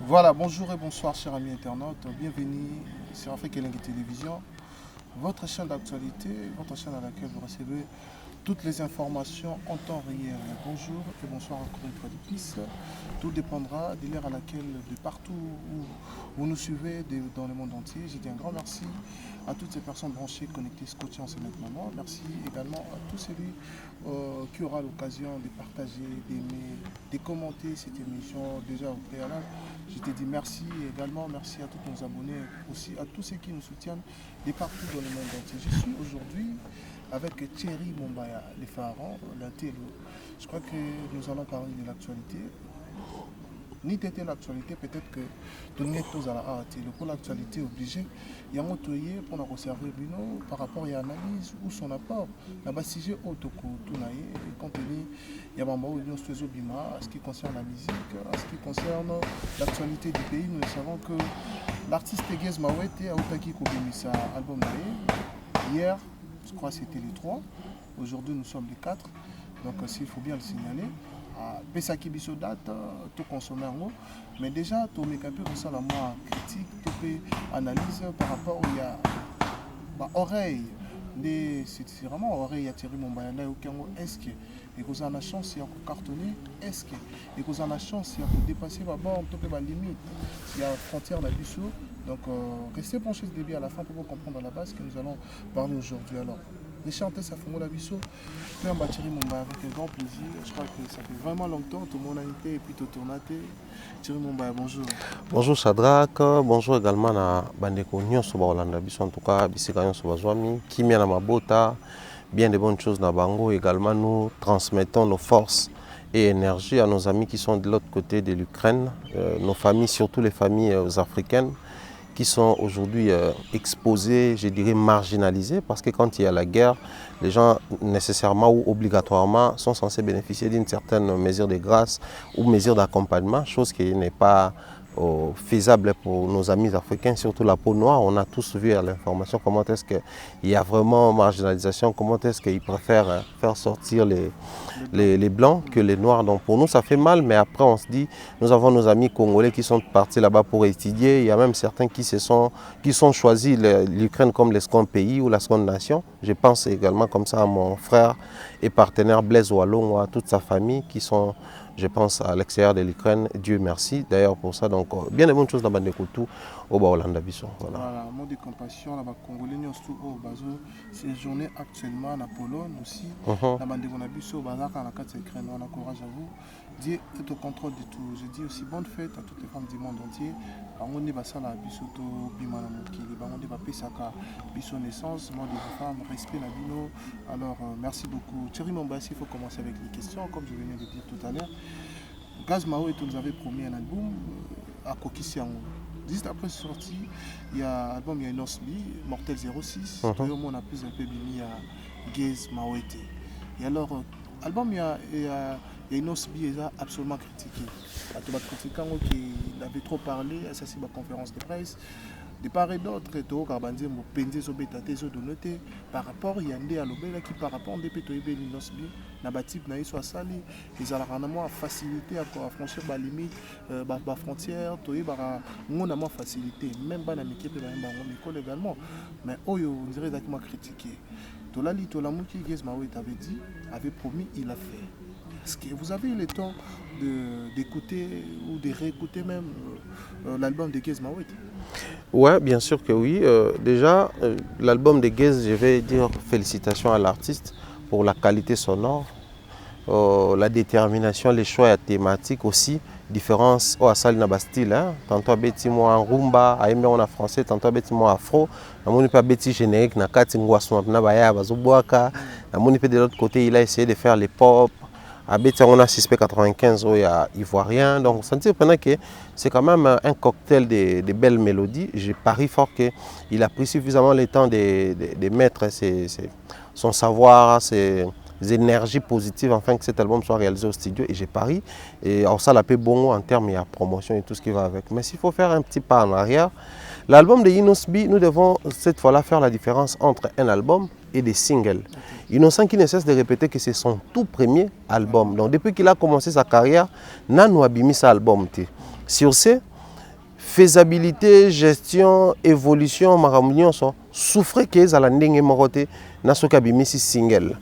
Voilà, bonjour et bonsoir chers amis internautes, bienvenue sur Afrique Elengue Télévision, votre chaîne d'actualité, votre chaîne à laquelle vous recevez toutes les informations en temps réel. Bonjour et bonsoir encore une fois de plus. Tout dépendra de l'heure à laquelle, de partout où vous nous suivez dans le monde entier. Je dis un grand merci à toutes ces personnes branchées, connectées, scotchées en ce moment. Merci également à tous celui qui aura l'occasion de partager, d'aimer, de commenter cette émission déjà au préalable. Je te dis merci et également merci à tous nos abonnés, aussi à tous ceux qui nous soutiennent de partout dans le monde entier. Je suis aujourd'hui avec Thierry Mombaya, les pharaons, la télé. Je crois que nous allons parler de l'actualité. Ni t'étais l'actualité, peut-être que tout le monde est à la hâte. Pour l'actualité obligée, il y a un toyer pour nous conserver par rapport à l'analyse ou son apport. Là-bas, si j'ai autoco, tout naïe, compte tenu, il y a un moment où il y a un bima, en ce qui concerne la musique, en ce qui concerne l'actualité du pays, nous savons que l'artiste Gez Mawete a Otaki Kobemisa album naïe. Hier, je crois que c'était les 3. Aujourd'hui, nous sommes les 4. Donc, il faut bien le signaler. Pesaki biso date, tout consommer en haut. Mais déjà, tu mets un peu comme ça la moi critique, tu peux analyse par rapport où il y a oreille. C'est vraiment oreille à Thierry Mombaya. Est-ce que vous avez la chance de cartonner? Est-ce que vous avez la chance de dépasser la borne, la limite? Il y a frontière la biso. Donc, restez branchés ce début à la fin pour comprendre à la base que nous allons parler aujourd'hui. Alors, les chanter, ça fait la biso. Puis on va Thierry Mombaya avec un grand plaisir. Je crois que ça fait vraiment longtemps, tout le monde a été et puis tout tourné. Thierry Mombaya, bonjour. Bonjour Shadrach, bonjour également à Bandeko Nyonso Baolanda Biso, en tout cas Bisika Nyonso Bazwami, Kimia na Mabota, bien de bonnes choses na Bango. Également nous transmettons nos forces et énergie à nos amis qui sont de l'autre côté de l'Ukraine, nos familles, surtout les familles africaines qui sont aujourd'hui exposées, je dirais marginalisées, parce que quand il y a la guerre, les gens nécessairement ou obligatoirement sont censés bénéficier d'une certaine mesure de grâce ou mesure d'accompagnement, chose qui n'est pas faisable pour nos amis africains, surtout la peau noire. On a tous vu à l'information comment est-ce qu'il y a vraiment marginalisation, comment est-ce qu'ils préfèrent faire sortir les blancs que les noirs. Donc pour nous ça fait mal, mais après on se dit, nous avons nos amis congolais qui sont partis là-bas pour étudier. Il y a même certains qui sont choisis l'Ukraine comme le second pays ou la seconde nation. Je pense également comme ça à mon frère et partenaire Blaise Wallon, à toute sa famille qui sont, je pense, à l'extérieur de l'Ukraine. Dieu merci d'ailleurs pour ça. Donc bien de bonnes choses dans Bandekoutou au Baolanda Biso. Voilà, mot de compassion, là-bas, Congolais, nous sommes au Bazo, c'est journée actuellement en Pologne aussi. La bande de Biso, Bazaka, la 4 Ukraine, on encourage à vous. Dieu est au contrôle de tout. Je dis aussi bonne fête à toutes les femmes du monde entier. On est basala Biso, to Bimana Mokili, on est Pesaka, Biso naissance, monde des femmes, respect la bino. Alors, merci beaucoup. Thierry Mombassi, il faut commencer avec les questions, comme je venais de dire tout à l'heure. Gaz Mao et nous avait promis un album à Kokisiango. Juste après sortie, il y a l'album, il y a une Osbi, Mortel 06, on a plus un peu mis à Gaz Mawete. Et alors, l'album, il y a une Osbi, il a absolument critiqué. Il a critiqué qu'il avait trop parlé, ça c'est ma conférence de presse. De part et d'autre, par rapport il y a des alobela qui par rapport des pétoïbé l'inosbi na batip na iso asali ils ont facilité à franchir la limite la frontière toy bara ngona mo facilité même ba na mikepe ba mbango mikolo également mais oyo on dirait exactement critiqué tolali tolamuki Gez Mawete avait dit avait promis il a fait. Est-ce que vous avez eu le temps d'écouter ou de réécouter même l'album de Gez Mawete? Ouais, bien sûr que oui. Déjà, l'album de Gez, je vais dire félicitations à l'artiste pour la qualité sonore, la détermination, les choix thématiques aussi. Différence au asali na bastille, hein. Tantôt beti moi en rumba, aimé on a français, tantôt beti moi afro. Namoni pas beti générique na kati ngwaso na baya bazoboaka. Namoni pe de l'autre côté, il a essayé de faire les pop. À Bétia, on a 6P95 où il y a Ivoirien. Donc, ça veut dire que c'est quand même un cocktail de belles mélodies. Je parie fort qu'il a pris suffisamment le temps de mettre son savoir, ses énergies positives afin que cet album soit réalisé au studio. Et j'ai parie. Et alors, ça l'a fait bon en termes de promotion et tout ce qui va avec. Mais s'il faut faire un petit pas en arrière, l'album de Inosbi, nous devons cette fois-là faire la différence entre un album et des singles. Innocent qui ne cesse de répéter que c'est son tout premier album. Donc depuis qu'il a commencé sa carrière, Nano a bimi sa album. Sur ce, faisabilité, gestion, évolution, maramounion souffrent qu'ils à la ndenge morote na soka bimisi single.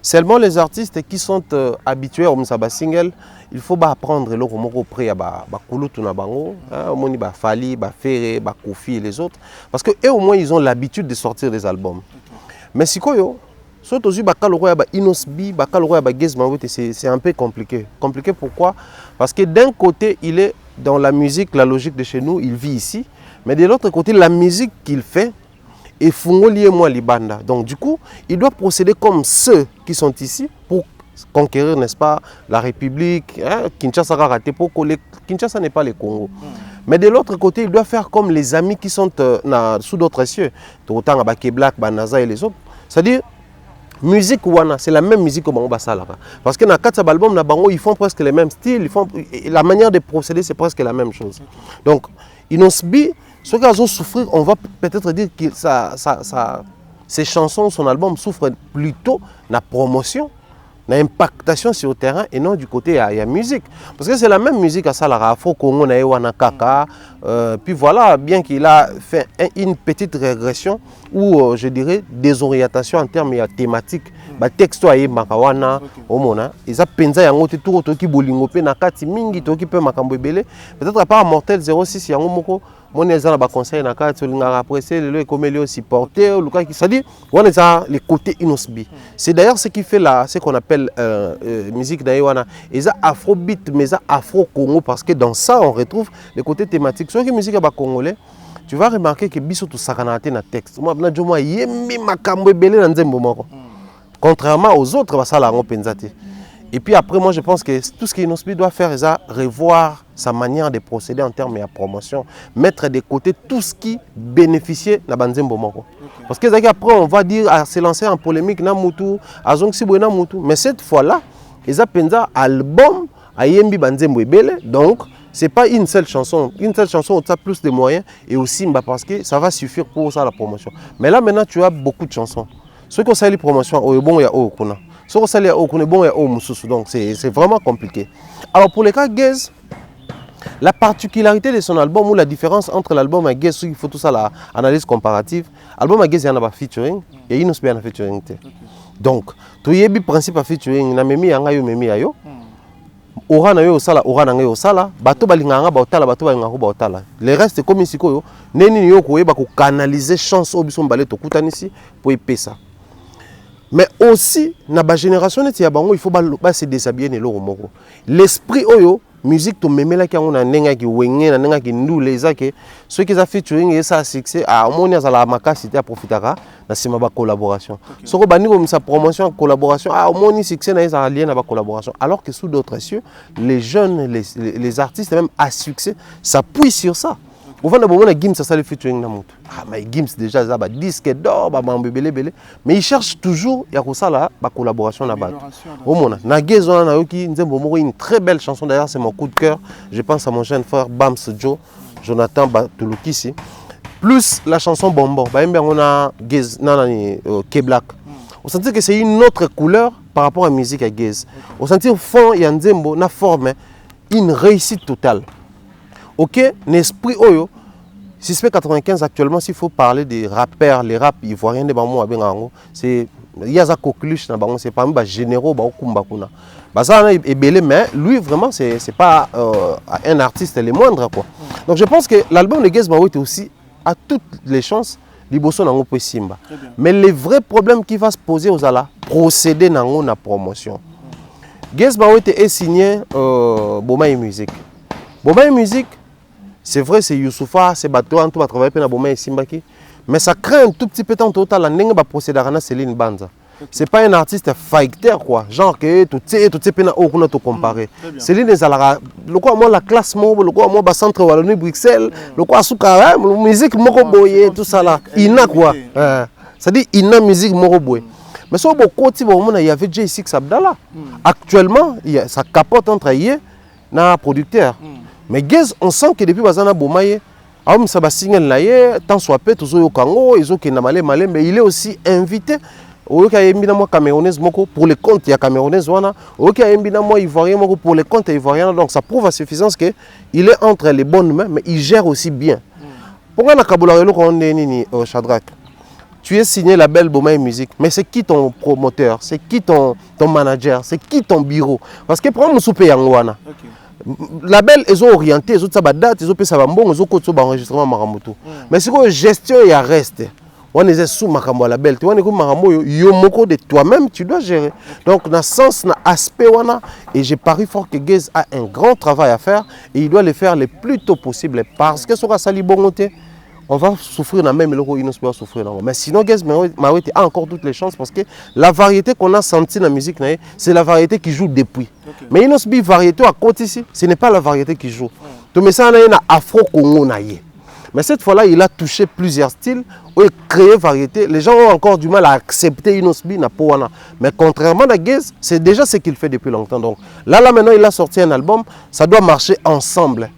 Seulement les artistes qui sont habitués au msaba single, il faut apprendre le moko près à ba kulutu na bango, moni ba Fali, ba Ferré, ba Kofi et les autres parce que eux au moins ils ont l'habitude de sortir des albums. Mais si koyo surtout si bakaloya ba Inosbi, bakaloya ba Gez Mawete, c'est un peu compliqué. Compliqué pourquoi? Parce que d'un côté, il est dans la musique, la logique de chez nous, il vit ici, mais de l'autre côté, la musique qu'il fait est fungoli et moi libanda. Donc du coup, il doit procéder comme ceux qui sont ici pour conquérir, n'est-ce pas, la République. Kinshasa a raté pour que Kinshasa n'est pas le Congo. Mais de l'autre côté, il doit faire comme les amis qui sont sous d'autres cieux. Autant à Black, Banaza et les autres. C'est-à-dire, musique wana, c'est la même musique que Bango Basala. Parce que dans 4 albums, ils font presque les mêmes styles, la manière de procéder, c'est presque la même chose. Donc, Inosbi, ceux qui ont souffert, on va peut-être dire que ses chansons, son album souffrent plutôt de la promotion, de l'impactation sur le terrain et non du côté il y a musique. Parce que c'est la même musique à Salara, Afro-Congo, Naïwana Kaka. Puis voilà, bien qu'il a fait une petite régression ou je dirais désorientation en termes thématiques. Texto aye makawana omona eza penza yango te tout to ki bolingo pe na kati mingi to ki pe makambo ebele peut-être à part Mortel 06 yango moko moni eza na ba conseil na kati olinga apprécier le ekomeli aussi supporter luka qui ça dit on est à les côtés Inosbi. C'est d'ailleurs ce qui fait là ce qu'on appelle musique d'aïwana eza afrobeat mais eza afro Congo parce que dans ça on retrouve les côtés thématiques sur qui musique ba congolais. Tu vas remarquer que biso to sakanate na texte moi na jomo yemi makambo ebele na nzembo moko. Contrairement aux autres, et puis après, moi je pense que tout ce qu'Inosbi doit faire, c'est revoir sa manière de procéder en termes de promotion, mettre de côté tout ce qui bénéficiait de Banzembo Moko. Parce que après, on va dire, se lancer en polémique, mais cette fois-là, ils ont un album à Yembi Banzembo Ebele, donc ce n'est pas une seule chanson. Une seule chanson, on a plus de moyens, et aussi parce que ça va suffire pour ça la promotion. Mais là maintenant, tu as beaucoup de chansons. Ceux qui ont les promotions, bon, il y a Okuna. Ceux qui ont les Okuna, bon, il y a Omususu. Donc c'est vraiment compliqué. Alors pour les cas Gez, la particularité de son album ou la différence entre l'album et Gez, il faut tout ça l'analyse comparative. L'album à Gez, il y en a pas featuring et Inosbi, il y en a featuring. Donc, tout y est le principe à featuring. Il y a memi yanga yo memi ayo. Ora na yo osala, ora na yo osala. Bato balinganga ba otala, bato balinganga ba otala. Le reste comme ici koyo, neni yo koyeba ko canaliser chance obiso mbale to kutanisi pour y ça. Mais aussi, dans la génération, il faut se déshabiller. L'esprit, musique, tu me mets là, on a nenga qui wenge, na nenga qui nous les a que ceux qui ont fait turing et ça succès, à mon avis, la macacité à profiter na c'est ma collaboration. Ce qu'on bani comme sa promotion, collaboration, à mon avis, succès na ça lien à la collaboration. Alors que sous d'autres cieux, les jeunes, les artistes même à succès, ça puise sur ça. Au fond, on a Gims, ça le featuring na moto. Ah, mais Gims déjà ça ba disque d'or, ba belé. Mais ils cherchent toujours ya ko ça là, ba collaboration na bato. Au mona, na Gezo na yoki nzembo moko une très belle chanson d'ailleurs, c'est mon coup de cœur. Je pense à mon jeune frère Bams Joe, Jonathan Batulukisi. Plus la chanson Bonbon, ba on a Gez nani K-Black. On sentit que c'est une autre couleur par rapport à la musique à Gez. On sentit au fond il y a nzembo na forme une réussite totale. Ok, l'esprit oyo, 695 actuellement, s'il faut parler des rappeurs, les rap ivoiriens de Bamou Abengango, c'est Yaza Kokluch, c'est parmi les généraux, ça est belé, mais lui vraiment, c'est pas un artiste les moindres quoi. Donc je pense que l'album de Gez Mawete aussi a toutes les chances Liboso Nango peut Simba. Mais le vrai problème qui va se poser aux ala, procéder dans la promotion. Gez Mawete est signé Bomaï Musique. Bomaï Musique, c'est vrai, c'est Youssoufa, c'est Bato, on va travailler pour Bomaï Simbaki. Mais ça crée un tout petit peu de temps total, on va procéder à Céline Banza. C'est pas un artiste fighter quoi, genre que tout ces pena au qu'on a tout comparé. Céline est à la classe mobile, le quoi moi bas centre Wallonie Bruxelles, le quoi souka musique moroboye tout ça là. Il n'a quoi. Ça dit il n'a musique moroboye. Mais sur beaucoup de moments il y avait J6 Abdallah. Actuellement, ça capote entre hier na producteur. Mais Gez, on sent que depuis Bazana Bomaye, ça va signer là, tant soit peu, toujours au Congo, ils ont qu'il n'a malé, mais il est aussi invité oyoki ayembi na mwa camerounaise moko pour le compte ya camerounaise wana, oyoki ayembi na mwa ivoirien moko pour le compte ya ivoirien. Donc ça prouve à suffisance que il est entre les bonnes mains, mais il gère aussi bien. Pour nga na kabula relo ko nini Shadrack, tu es signé label Bomaye Musique, mais c'est qui ton promoteur, c'est qui ton manager, c'est qui ton bureau? Parce que pour moi soupe yangwana. Label ils ont orienté, ils ont sa date, ils ont payé sa bon, ils ont coté ba enregistrement maramoto. Mais c'est quoi gestion il y a reste. On est sous makambo label, tu vois ne ko makambo yo moko de toi-même tu dois gérer. Donc dans sens na aspect wana et j'ai parie fort que Gaze a un grand travail à faire et il doit le faire le plus tôt possible parce que soka sali bongote on va souffrir dans même le Inos va souffrir dans. Mais sinon Gaze Mawete a encore toutes les chances parce que la variété qu'on a senti dans la musique c'est la variété qui joue depuis. Mais Inos bi variété à côté ici, ce n'est pas la variété qui joue. Tu mets ça na afro Congo naie. Mais cette fois-là, il a touché plusieurs styles, il a créé variété. Les gens ont encore du mal à accepter Inosbi na Powana. Mais contrairement à Gaze, c'est déjà ce qu'il fait depuis longtemps. Donc là maintenant, il a sorti un album, ça doit marcher ensemble.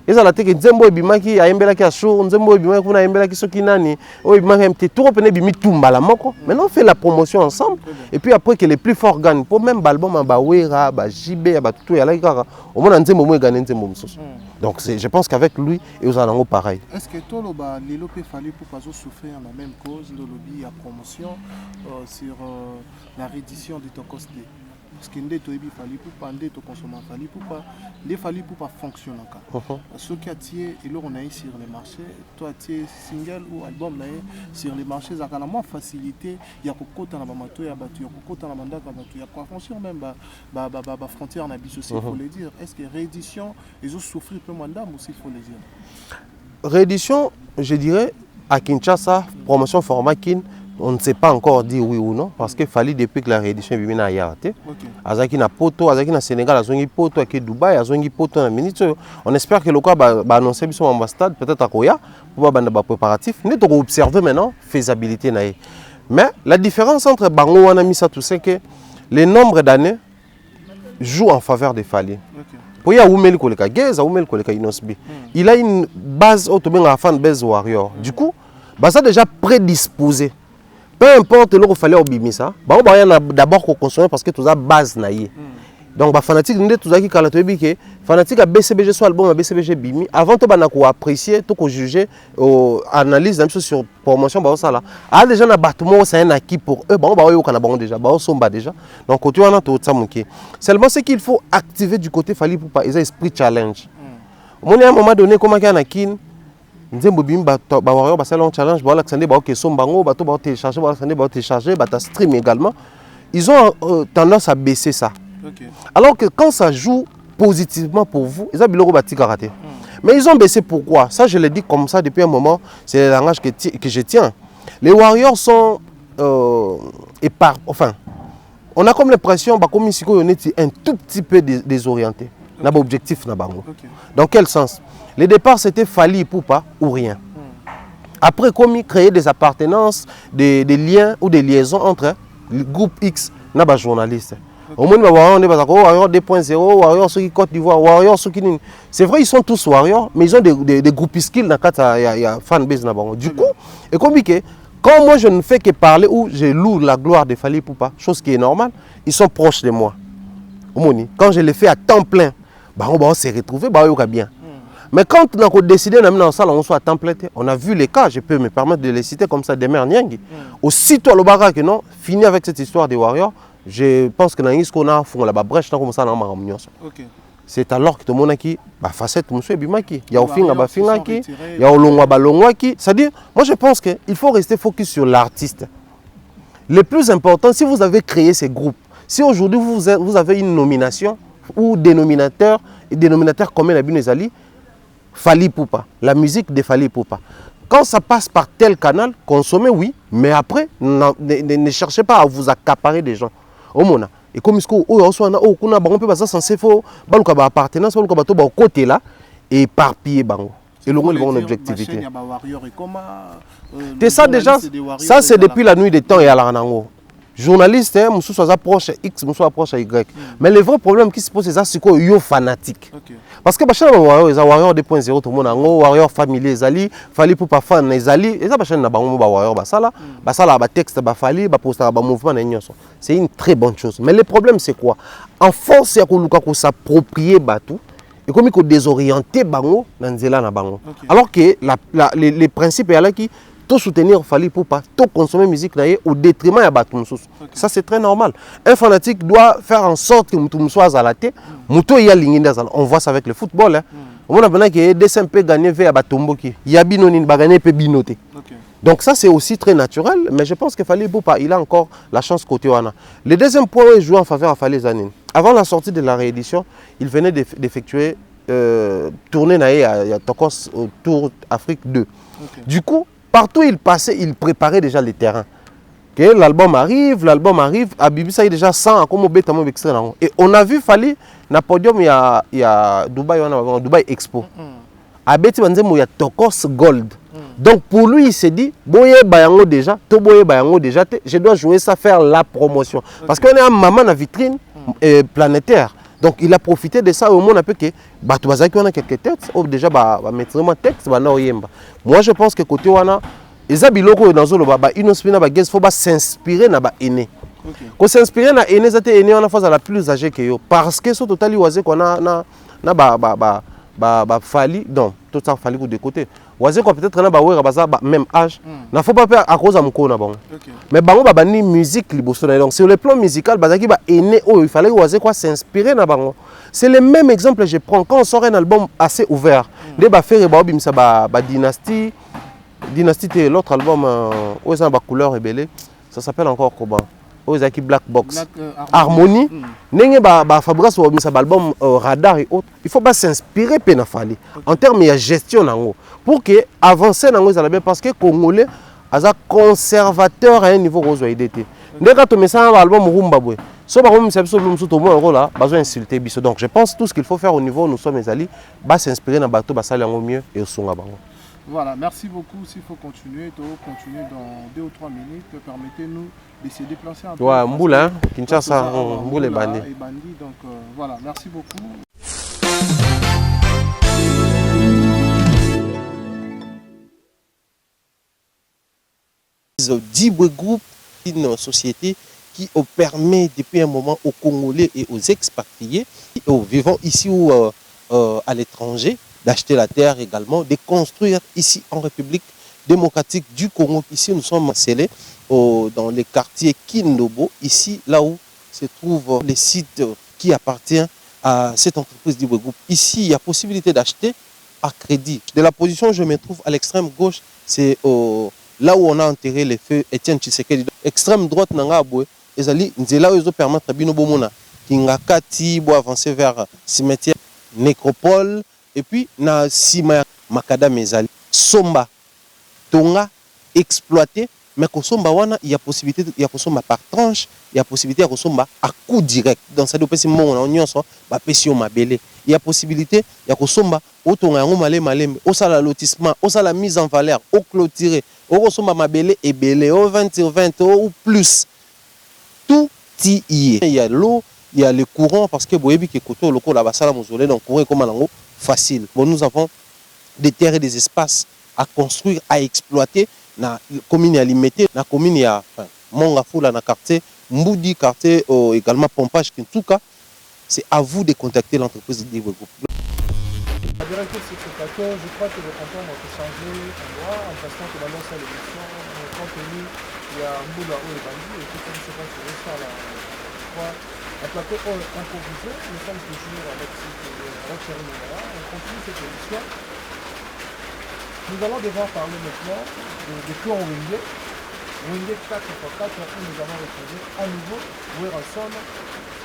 Et ça la teke nzembo ebimaki ayembela ki asho nzembo ebimaki kuna ayembela ki soki nani o ebimaki mte tout pene bimi tumba la moko. Maintenant on fait la promotion ensemble et puis après que les plus forts gagnent pour même album ba wera ba JB ba tout ya la kaka au moins nzembo mo gagner nzembo msoso. Donc je pense qu'avec lui et aux alango pareil. Est-ce que toi le lelo fallu pour pas souffrir la même cause le lobby à promotion sur la réédition de Tokos D? Parce que nous fallu pour pas nous consommer fallu pour pas les fallu pour pas fonctionner encore. Ce qui a tiré et là on a sur les marchés toi tu single ou album là sur les marchés ça a la moins facilité il y a kokota na bamato ya batu ya kokota na mandaka batu ya quoi franchir même ba frontière na biso c'est faut le dire. Est-ce que réédition ils ont souffert peu mandat ou s'il faut le dire? Réédition je dirais à Kinshasa promotion format kin. On ne sait pas encore dire oui ou non parce qu'il fallait depuis que la réédition est venue à Yaraté. Azaki na Poto, Azaki na Sénégal, Azongi Poto, Azaki Dubaï, Azongi Poto na minute. On espère que le cas va annoncer son ambassade peut-être à Koya pour ba préparatif. Nous devons observer maintenant faisabilité naïe. Mais la différence entre Bango wana misa tout c'est que les nombres d'années jouent en faveur des Fali. Pour y a Oumel Koleka Gaze, Oumel Koleka Inosbi. Il a une base autobénga fan base warrior. Du coup, bah ça déjà prédisposé. Peu importe le qu'il fallait obéir ça, d'abord qu'on consomme parce que tout ça base naïe. Donc les fanatiques nous tout ça qui calatobi que fanatique à BCBG soit album à BCBG bimi avant tout bana ko apprécier tout ko juger analyse même sur promotion ba ça là. Ah déjà na battement c'est un acquis pour eux ba yo kana ba déjà ba somba déjà. Donc tu as tout ça monké. Seulement c'est qu'il faut activer du côté fali pour pas ils ont esprit challenge. Mon à un moment donné comment qu'il y a na kin nzembo bimba ba warrior ba salon challenge ba l'accender ba OK sombango ba to ba télécharger ba l'accender ba télécharger ba ta stream également. Ils ont tendance à baisser ça. Alors que quand ça joue positivement pour vous, ils ont biloko ba tikaraté. Mais ils ont baissé pourquoi? Ça je le dis comme ça depuis un moment, c'est le langage que je tiens. Les warriors sont enfin on a comme l'impression bah comme ici on est un tout petit peu désorienté. N'a pas objectif na bango. Dans quel sens? Le départ, c'était Fali Poupa ou rien. Après, comme il créait des appartenances, des liens ou des liaisons entre le groupe X et les journalistes. Au moins, on est Warrior 2.0, Warrior ceux qui Côte d'Ivoire, Warrior ceux qui... C'est vrai, ils sont tous Warriors, mais ils ont des groupes skills dans le fanbase. Du coup, et comme quand moi je ne fais que parler ou je loue la gloire de Fali Poupa, chose qui est normale, ils sont proches de moi. Quand je les fais à temps plein, on va se retrouver, bien. Mais quand on a décidé d'amener en salle, on soit à temps plein, on a vu les cas, je peux me permettre de les citer comme ça, des mères Nyangui. Aussitôt le barak, non, fini avec cette histoire des Warriors, je pense que dans qu'on a fait la brèche, comme ça, c'est alors que tout le monde a qui, facette, monsieur Bimaki, il y a au fin, il y a au long, c'est-à-dire, moi je pense qu'il faut rester focus sur l'artiste. Le plus important, si vous avez créé ces groupes, si aujourd'hui vous avez une nomination ou dénominateur commun à Bunezali, Fali Poupa, la musique de Fali Poupa. Quand ça passe par tel canal, consommez oui, mais après, ne cherchez pas à vous accaparer des gens. Au moins, et comme on peut passer sans faux, appartenance, côté là, et éparpiller bango. Et le bon objectivité. C'est ça déjà, ça c'est depuis la nuit des temps et à la Ranango. journaliste, Moussou soit proche à X, Moussou proche à Y. Mais le vrai problème qui se pose, c'est que yo fanatique. Parce que les Warriors 2.0, tout le monde a Warrior familier, ils fallait pour pas fan, ils allaient, et ça, Warrior, texte, poster, mouvement, c'est une très bonne chose. Mais le problème, c'est quoi? En force, il y a s'approprier Batou. Et comme il faut désorienter Bango dans Nzela Bango. Alors que les principes est là qui tout soutenir fallait pour pas tout consommer musique au détriment de Batou. Ça c'est très normal. Un fanatique doit faire en sorte que Moutou soit à la tête. Moutou y a l'ingénieur. On voit ça avec le football. On a besoin que des simples gagnent vers Batombo qui y a binoni bagane peut binoter. Donc ça c'est aussi très naturel, mais je pense qu'il fallait pas. Il a encore la chance côté Wana. Le deuxième point est joué en faveur à Fallait Zanine. Avant la sortie de la réédition, il venait d'effectuer tournée à Tokos au Tour Afrique 2. Du coup, partout où il passait, il préparait déjà les terrains. Okay, l'album arrive, à Bibisa il y a déjà 100 comme au extrait. Et on a vu Fallait dans le podium, il y a Dubaï, Dubaï Expo. À Beti il y a Tokos Gold. Donc pour lui, il s'est dit, Bayango déjà, je dois jouer ça, faire la promotion. Parce qu'on est un maman dans vitrine planétaire. Donc il a profité de ça au monde un peu que on a quelques textes, déjà mettre mon texte, moi je pense que côté wana, les abiloko dans zolo il faut s'inspirer na ba aîné. Ko s'inspirer na aîné, ça aîné on a face à la plus âgée que yo parce que ce total oisé qu'on a fali donc tout ça fali de côté. Oisé quoi peut-être na ba même âge. Na faut pas faire à cause de mon na bon. Mais bango bani musique liboso donc sur le plan musical bazaki ba aîné il fallait oisé quoi s'inspirer na bango. C'est le même exemple que je prends quand on sort un album assez ouvert. Les ba faire ba bimsa ba dynastie c'est l'autre album où ils ont ba couleur rebelle. Ça s'appelle encore comment? Ozaki Black Box, Harmonie, n'engé ba Fabrice ou misa album Radar et autres. Il faut pas s'inspirer penafali en termes de gestion nango pour que avancer nango ça bien parce que Congolais asa conservateur à un niveau rose IDT. Dès que tu mets ça album Rumba boy, so ba rumba biso lumsu to mo là, besoin insulter biso. Donc je pense tout ce qu'il faut faire au niveau nous sommes les alliés, ba s'inspirer na bateau ba sala ngo mieux et songa bango. Voilà, merci beaucoup. S'il faut continuer dans 2 ou 3 minutes, permettez-nous de se déplacer un peu. Ouais, Mboula, Kinshasa, Mboula et Bandi. Donc voilà, merci beaucoup. Dibwe Group, une société qui permet depuis un moment aux Congolais et aux expatriés, aux vivants ici ou à l'étranger, d'acheter la terre également, de construire ici en République démocratique du Congo. Ici, nous sommes scellés dans les quartiers Kindobo, ici, là où se trouve le site qui appartient à cette entreprise du groupe. Ici, il y a possibilité d'acheter à crédit. De la position où je me trouve à l'extrême gauche, c'est là où on a enterré les feux Étienne Tshisekedi. Extrême droite, Nangaboué, c'est là où ils ont permis à Bino Bomona, Kingakati, avancer vers cimetière Nécropole. Et puis, na sima makada mezali somba tonga exploité mais ko somba wana il y a possibilité il y a somba par tranche il y a possibilité ya somba à coup direct dans ça dopesi mongo na nyonso ba pesi yo mabele il y a possibilité ya somba o tonga yango malembe o sala lotissement o sala mise en valeur o clôturer o somba mabele ebele o 20 sur 20 ou plus tout y est. Il y a l'eau, il y a le courant parce que boyebi ke koto loko la basala mozolé donc courant comme nango facile. Bon, nous avons des terres et des espaces à construire, à exploiter. Na commune à limiter, na commune à Mongafula, na quartier Mboudi, quartier également Pompage. En tout cas, c'est à vous de contacter l'entreprise de Group. La directrice de ce plateau, je crois que le canton va changer d'endroit en passant que dans l'ancienne émission, compte tenu il y a Mboula ou les bandits et tout ça, je ne sais pas si c'est ça là. Un plateau improvisé, nous sommes toujours avec Thierry Mouala, on continue cette émission. Nous allons devoir parler maintenant de Clan Wenge. Wenge 4x4 où nous allons retrouver à nouveau jouer ensemble.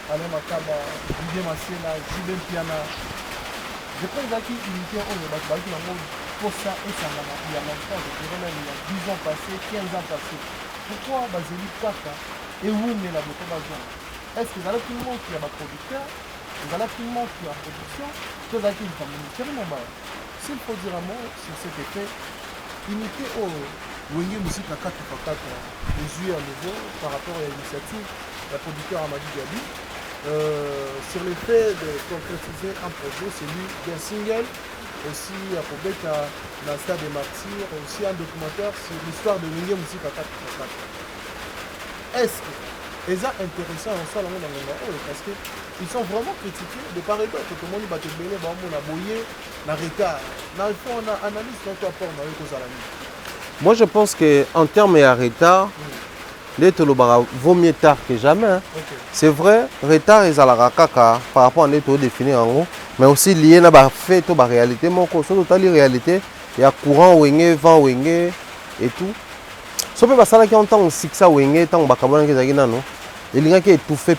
Alain Makaba, Didier Massena, Julien Piana. Je pense qu'il unité au Batou qui pour ça et ça il y a longtemps, je dirais même il y a 10 ans passés, 15 ans passés. Pourquoi Baseli Kaka et Wenge la Boto. Est-ce que vous allez tout le monde qui a ma producteur, vous allez tout le monde qui a production, tout le monde qui a communiqué, s'il faut dire un mot sur cet effet, unité au Wenge musique à 4x4 mesure à nouveau par rapport à l'initiative du producteur Amadi Gabi sur le fait de concrétiser un projet, celui d'un single, aussi à Québec à la Stade des Martyrs, aussi un documentaire sur l'histoire de Wenge musique à 4x4. Est-ce que c'est intéressant en soi parce qu'ils sont vraiment critiqués de part et d'autre. Tout le monde va te donner, on a boyé, on a retard. Il faut une analyse notre rapport avec les amis. Moi, je pense qu'en termes de retard, vaut mieux tard que jamais. Hein. Okay. C'est vrai, retard est à la caca par rapport à notre définir en haut, mais aussi lié à la fait la réalité. Mon surtout la réalité, il y a courant wenge, vent wenge et tout. Si on peut passer là, on succès wenge, tant on va il y a qui étouffé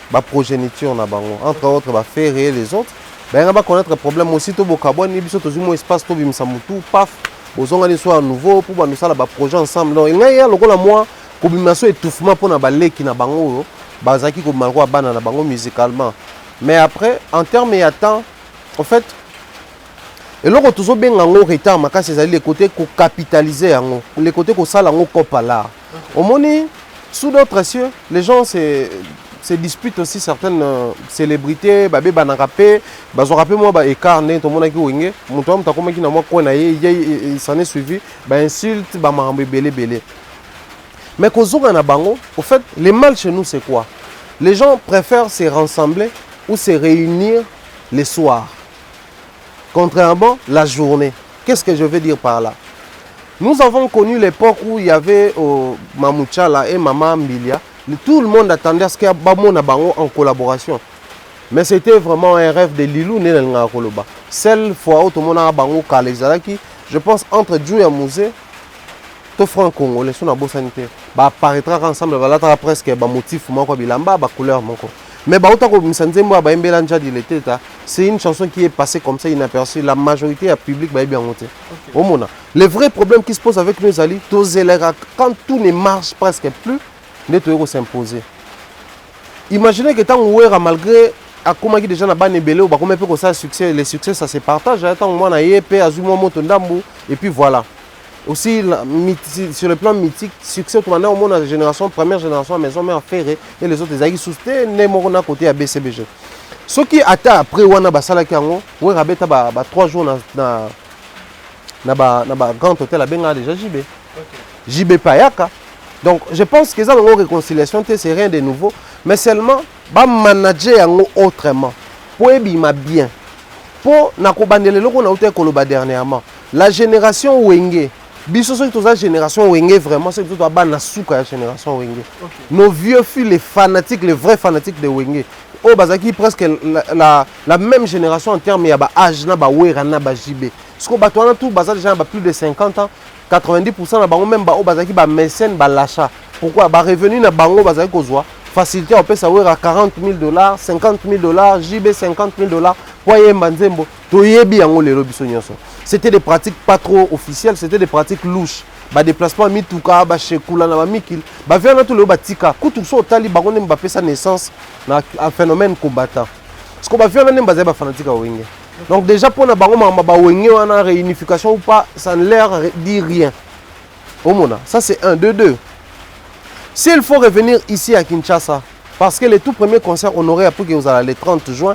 la progéniture entre autres va faire les autres. Ben on va connaître le problème aussi to bokabon ni biso tozumo espace to bimisa mutu paf bozonga ni soit nouveau pour nous ça la projet ensemble. Donc il y a lokola moi ko bimaso étouffement pour na baleki na bango bazaki ko malko bana na bango musicalement. Mais après en termes de temps en fait et là toujours bien en retard makasi ezali les côtés ko capitaliser en les côtés ko sala ngo kopa là. Au moni sous d'autres cieux, les gens se disputent aussi certaines célébrités, babé banarapé, bazorapé moi ba écarné tout le monde qui wingé, mon toi m'ta comme qui na moi quoi na il s'en est suivi, ba insulte, ba marambe belé. Mais kozoga na bango, au fait, le mal chez nous c'est quoi? Les gens préfèrent se rassembler ou se réunir les soirs. Contrairement la journée. Qu'est-ce que je veux dire par là? Nous avons connu l'époque où il y avait Mamouchala et Maman Mbilia. Tout le monde attendait à ce qu'il y ait Bango en collaboration. Mais c'était vraiment un rêve de Lilou Nenga Koloba. Celle fois où tout le monde a Bango Kalezalaki, je pense entre Dieu et Musée, tout franc congolais, son abo sanitaire, apparaîtra ensemble, va presque un motif, bilamba, couleur. Mais c'est une chanson qui est passée comme ça inaperçue. La majorité du public va bien monter. Le vrai problème qui se pose avec nos alliés, quand tout ne marche presque plus, nous devons s'imposer. Imaginez que tant que malgré comment déjà na bane belé ou comment peut ça succès, les succès ça se partage. Tant moi na yépé azuma moto ndambu et puis voilà. Aussi sur le plan mythique, succès tout maintenant au monde la génération première génération maison mère ferré et les autres les aïs sousté né morona côté à BCBG. Ce qui attend après wana basala kango, ouais rabeta ba 3 jours na grand hôtel à Benga déjà JB. JB Payaka. Donc je pense que ça une réconciliation c'est rien de nouveau, mais seulement ba manager autrement. Pour ebima bien. Pour na ko bandele loko na hôtel koloba dernièrement. La génération Wenge biso soki toza génération Wenge vraiment c'est tout ba na souka la génération Wenge. Nos vieux filles les fanatiques, les vrais fanatiques de Wenge. Oh bazaki presque la même génération en termes ya ba âge na ba wera na ba JB. Ce que bato tout bazal déjà plus de 50 ans, 90% na bango même ba o bazaki ba mécène ba l'achat. Pourquoi ba revenu na bango bazaki kozwa facilité on peut savoir à $40 000, $50 000, JB $50 000 pour yemba nzembo to yebi yango lelo biso nyonso. C'était des pratiques pas trop officielles, c'était des pratiques louches. Ba déplacement mituka ba shekula na ba mikil ba vient tout le batika kutu so tali ba ngone mba pesa naissance na un phénomène combattant. Ce qu'on va faire même ba fanatique Wenge. Donc déjà pour na bango ba Wenge wana réunification ou pas ça ne leur dit rien. Au mona, ça c'est 1 2 2. S'il faut revenir ici à Kinshasa parce que les tout premiers concerts honorés après que vous allez le 30 juin,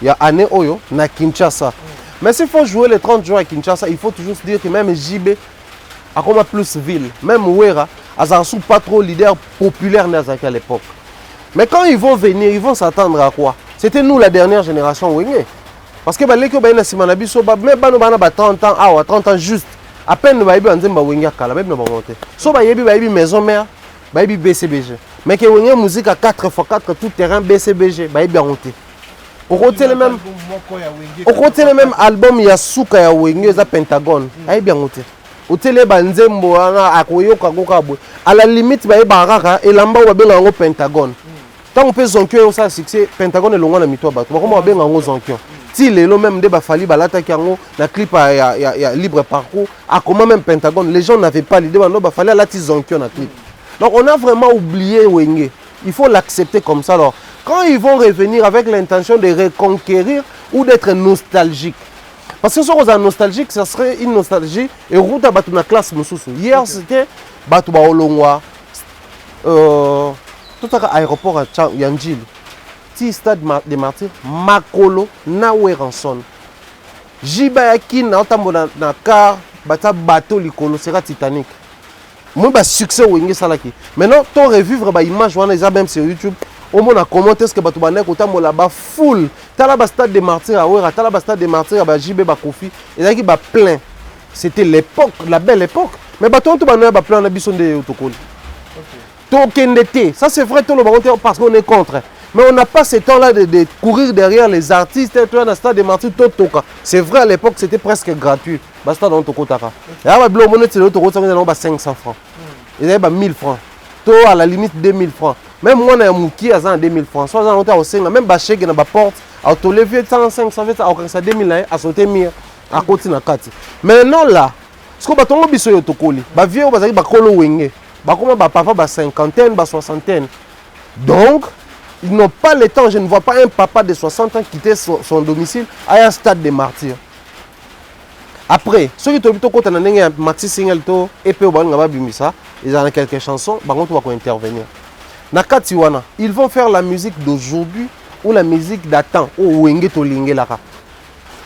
il y a année Oyo na Kinshasa. Mais s'il faut jouer le 30 juin à Kinshasa, il faut toujours se dire que même JB a comme plus ville, même Ouera, ils sont pas trop leader populaire à l'époque. Mais quand ils vont venir, ils vont s'attendre à quoi? C'était nous la dernière génération Wenge. Parce que les gens qui ont 30 ans, 30 ans juste, à peine ils ont Wenge kala, même pas monter. So ba yebi maison mère, ba yebi BCBG. Mais que Wenge musique à 4x4 tout terrain BCBG, ba yebi monter. Au côté le même album Yasuka ya Wenge za Pentagone, ba yebi monter. Otele banzembo wana akoyoka kokabwe à la limite ba baraka elamba wa benga ngo Pentagone tant on peut zonkyo ça succès Pentagone elonga na mito bato ba komo benga ngo zonkyo ti lelo même de ba fali balata kango na clip ya libre parcours a comment même Pentagone les gens n'avaient pas l'idée ba fali la ti zonkyo na clip. Donc on a vraiment oublié Wenge, il faut l'accepter comme ça. Alors quand ils vont revenir avec l'intention de reconquérir ou d'être nostalgique, Parce que si on est nostalgique, ça serait une nostalgie. Et route à la classe Moussoussou. Hier, c'était Batouba Olongwa, tout à l'aéroport à Yandjil, petit stade des martyrs, Makolo, Nawe Ranson. Jibayaki, na car, bata bateau likolo, sera Titanic. Moi, bah succès ou inge salaki. Maintenant, ton revivre bah image, on a même sur YouTube. Au moins, on a commenté ce que Batou Banek, autant là-bas full. T'as là stade des martyrs à Ouera, t'as là stade des martyrs à JB Bakofi. Et là, qui va plein. C'était l'époque, la belle époque. Mais Batou tout banou va plein, on a besoin de autocollants. Token d'été, ça c'est vrai, tout le monde parce qu'on est contre. Mais on n'a pas ce temps-là de courir derrière les artistes. Tu as un stade des martyrs, tout toka. C'est vrai, à l'époque, c'était presque gratuit. Basta dans Toko Taka. Et là, le monnaie, c'est l'autre, ça va 500 francs. Et là, 1000 francs. Toi, à la limite, 2000 francs. Même moi, on a un mouki à 2000 francs. Soit on a au 5, même Baché qui a la porte, à te lever 105, 120, à 2000, à sauter mire, à côté de la carte. Maintenant, là, ce qu'on va tomber sur le Tokoli, bah, vieux, on va dire, bah, Kolo Wenge. Bah, comment, bah, papa, bah, cinquantaine, bah, soixantaine. Donc, ils n'ont pas le temps. Je ne vois pas un papa de 60 ans quitter son domicile à un stade des martyrs. Après, ceux qui ont vu Maxi Single et ils ont quelques chansons, ils vont intervenir. Nakatiwana, ils vont faire la musique d'aujourd'hui ou la musique d'attente.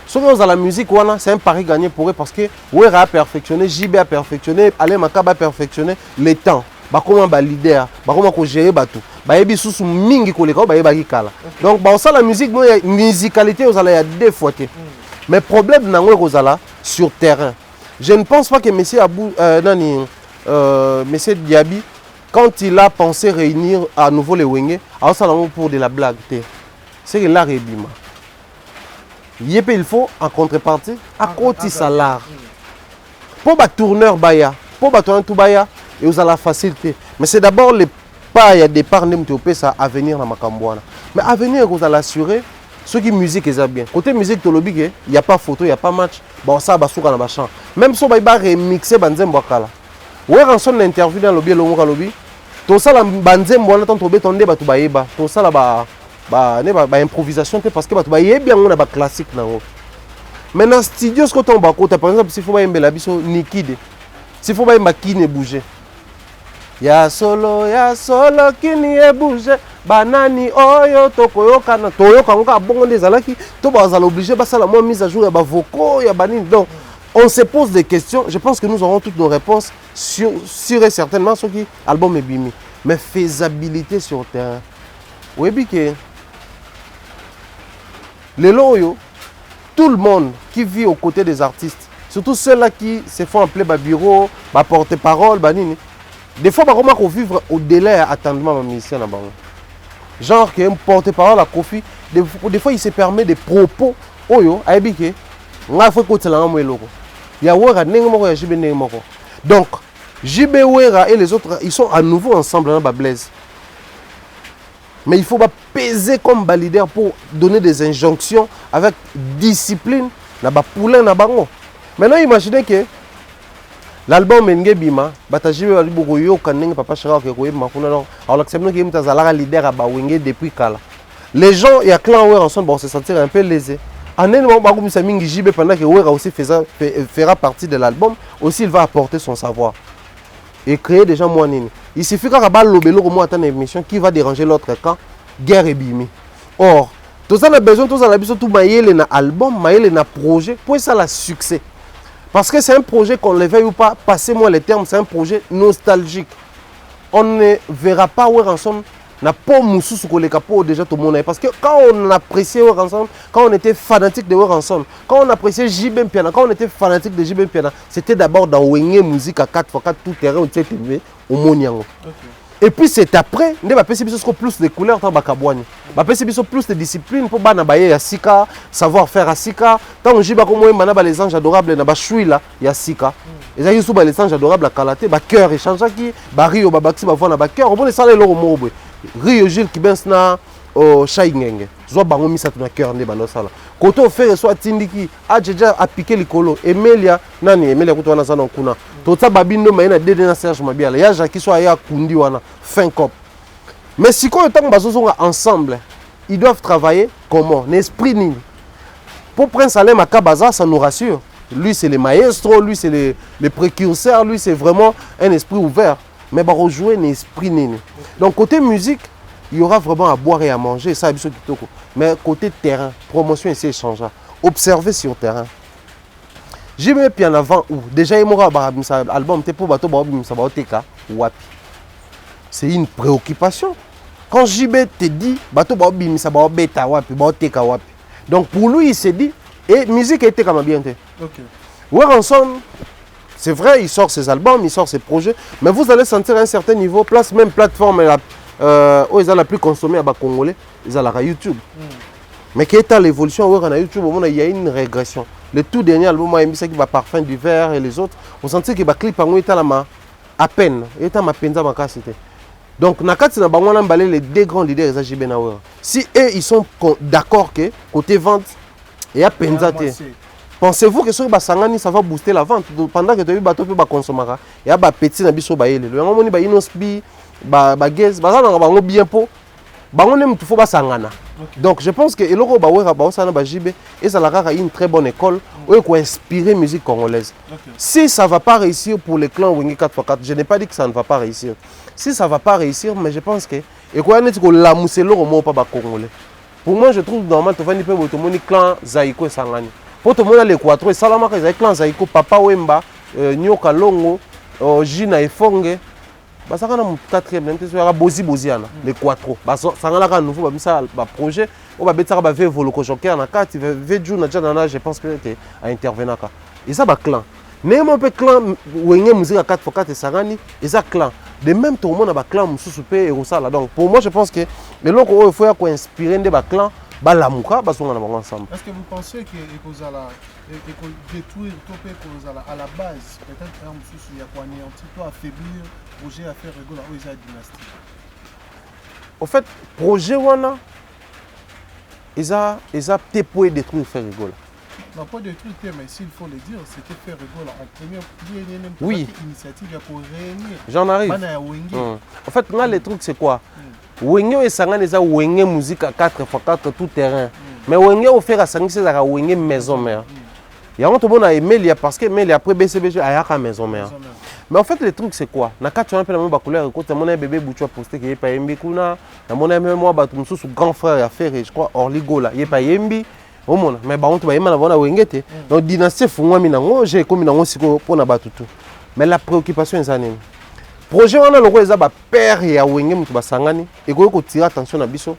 Ceux qui ont la musique, c'est un pari gagné pour eux parce que Ouera a perfectionné, JB a perfectionné, Ale Makaba a perfectionné les temps. Comment ba leader, comment gérer tout. Bayebi sous mingi koleka bayeba kala. Donc ba ça la musique moi musicalité aux allez deux fois. Mais problème nango kozala sur terrain. Je ne pense pas que monsieur Abou monsieur Diaby quand il a pensé réunir à nouveau les Wenge, alors ça pour de la blague. C'est que l'art est bima. Il faut en contrepartie à côté salaire. Pour ba tourneur baya, pour ba tourneur tout baya et vous allez la facilité. Mais c'est d'abord les pas il y a des parts n'importe ça à venir dans Makambouana. Mais à venir vous allez assurer ceux qui musique est bien. Côté musique tolobi il n'y a pas photo, il n'y a pas match. Bon ça va souka na champ. Même si on va remixer banzembo kala. Ouais rançon interview dans lobby longa lobby. Tout ça la banzembo na tant tobe tonde ba to bayeba. Tout ça la ba improvisation parce que ba to bayeba bien on a ba classique na ngo. Maintenant studio ce que ton ba par exemple s'il faut ba mbela biso nikide. S'il faut ba makine bouger. Ya solo kini e bouger banani oyo tokoyoka na toyoka ngoka bongo ndezalaki to bazala obligé basala moi mise à jour ya ba vocaux ya banini. Donc on se pose des questions, je pense que nous aurons toutes nos réponses sur et certainement ce qui album est bimi. Mais faisabilité sur terrain. Oui que les loyo tout le monde qui vit aux côtés des artistes, surtout ceux-là qui se font appeler ba bureau, ba porte-parole, banini. Des fois, on va vivre au délai à attendement de musicien. Genre, un porte-parole à Kofi, des fois, il se permet des propos. Oyo, aïbike, on a fait côté là, il y a Ouera, JB Nengmoko. Donc, JB Ouera et les autres, ils sont à nouveau ensemble dans la Blaise. Mais il faut pas peser comme leader pour donner des injonctions avec discipline. Maintenant, imaginez que l'album Menge Bima, batajibe wali bokoyo kanenge papa Chara ke koye makuna non. Alors l'accepte que mutazala leader à Bawenge depuis kala. Les gens il y a clan Ouera ensemble vont se sentir un peu lésés. En un moment bakou misa mingi jibe pendant que Ouera aussi fera partie de l'album, aussi il va apporter son savoir et créer des gens moins nini. Il suffit qu'à bal lobelo comme attendre une émission qui va déranger l'autre camp, guerre et bimi. Or, tout ça a besoin tout ça la biso tout maïele na album, maïele na projet pour ça la succès. Parce que c'est un projet qu'on le veuille ou pas, passez-moi les termes, c'est un projet nostalgique. On ne verra pas où ensemble n'a pas moussou sur le capot déjà tout le monde. Parce que quand on appréciait où ensemble, quand on était fanatique de où ensemble, quand on appréciait JB Piana, quand on était fanatique de JB Piana, c'était d'abord dans Wenge musique à 4x4 tout terrain où tu étais au Moniango. Et puis c'est après, on va passer plus de couleurs dans Bakabouani. On va passer plus de discipline pour banabaye à Sika, savoir faire à Sika. Tant que j'ai pas comme moi les anges adorables na bashui là, il y a Sika. Et ça sous les anges adorables à Kalaté, ba cœur échange qui, ba Rio ba Baxi ba voix na ba cœur, on va les saler leur mot. Rio Gilles qui bensna au Shaingenge. Zo bango misa na cœur ne bano sala. Koto faire soit tindiki, a déjà appliqué le colo. Emelia nani Emelia kuto wana sana kuna. Tota babindo maina dede na Serge Mabiala. Ya Jackie soit ya kundi wana fin cop. Mais si quand on bazo ensemble, ils doivent travailler comment? L'esprit nini. Pour Prince Alain Makabaza, ça nous rassure. Lui, c'est le maestro, lui, c'est le précurseur, lui, c'est vraiment un esprit ouvert. Mais bah, rejouer un esprit néné. Donc, côté musique, il y aura vraiment à boire et à manger. Ça, mais côté terrain, promotion ici échangera. Observer sur terrain. J'ai mis puis en avant où déjà il m'aura album pour bateau c'est une préoccupation. Quand JB te dit bateau ça va beta wapi wapi. Donc pour lui il s'est dit et musique était comme bien. OK. Weranson, c'est vrai, il sort ses albums, il sort ses projets, mais vous allez sentir à un certain niveau, place même plateforme où ils ont la plus consommée à Congolais, ils ont la YouTube. Mais qui est à l'évolution, on a YouTube, il y a une régression. Le tout dernier album, qui va Parfum du Verre et les autres, on sentit que le clip était à peine, il était à peine. Donc, on a les deux grands leaders de JB Nawera. Si eux, ils sont d'accord que côté vente, il y a peine. Pensez-vous que ça va booster la vente pendant que tu as consommer? Il y a des petits nabiso baïle. Il y a des inospi, des bien pour. Donc je pense que c'est une très bonne école où il faut inspirer la musique congolaise. Si ça ne va pas réussir pour les clans Wenge 4x4, je n'ai pas dit que ça ne va pas réussir. Si ça ne va pas réussir, mais je pense que pour moi, je trouve normal que le clan Zaïko et Sangani. Pour tout le monde, les Quattro et Salamaka, les clans Zaïko, Papa Wemba, Nyoka Longo, Gina et Fonge. Ça a un quatrième, les Quattro. Ça a un nouveau projet. On va mettre un je pense que c'est intervenant. Et ça, c'est un clan. Néanmoins, un clan, Wenge musique à 4x4 et Sangani, et ça clan. De même, tout le monde a un clan, donc pour moi, je pense que il faut inspirer des clans. Ensemble. Est-ce que vous pensez que détruire à la base, peut-être il y a quoi anéantir, pour affaiblir, projet à faire rigoler aux dynasties? En fait, projet wana, ils ont peut-être pour détruire faire rigoler. Non, pas détruire, mais s'il faut le dire, c'était faire rigoler en première oui. Initiative pour réunir. J'en arrive. En fait, là, le truc, c'est quoi? Wenge et Sangani, c'est Wenge musique à 4x4 tout terrain. Mais Wenge au faire à Sangani, c'est Wenge maison mère. Il y a un monde à Emelia parce que Emelia après BCBG a une maison mère. Mais en fait, le truc c'est quoi? Na quand tu as un couleur, écoute, mon bébé Bouchou a posté qu'il n'y a pas Yembi Kuna, mon ami moi sous grand frère a fait, je crois, Orligola, il n'y a pas Yembi. Mais par contre, il y a un Wengete. Donc, dynastie, j'ai comme une pour na batutu. Mais la préoccupation est ça. Projet wana loko eza ba père ya Wenge mutu basangani et ko tirer attention na biso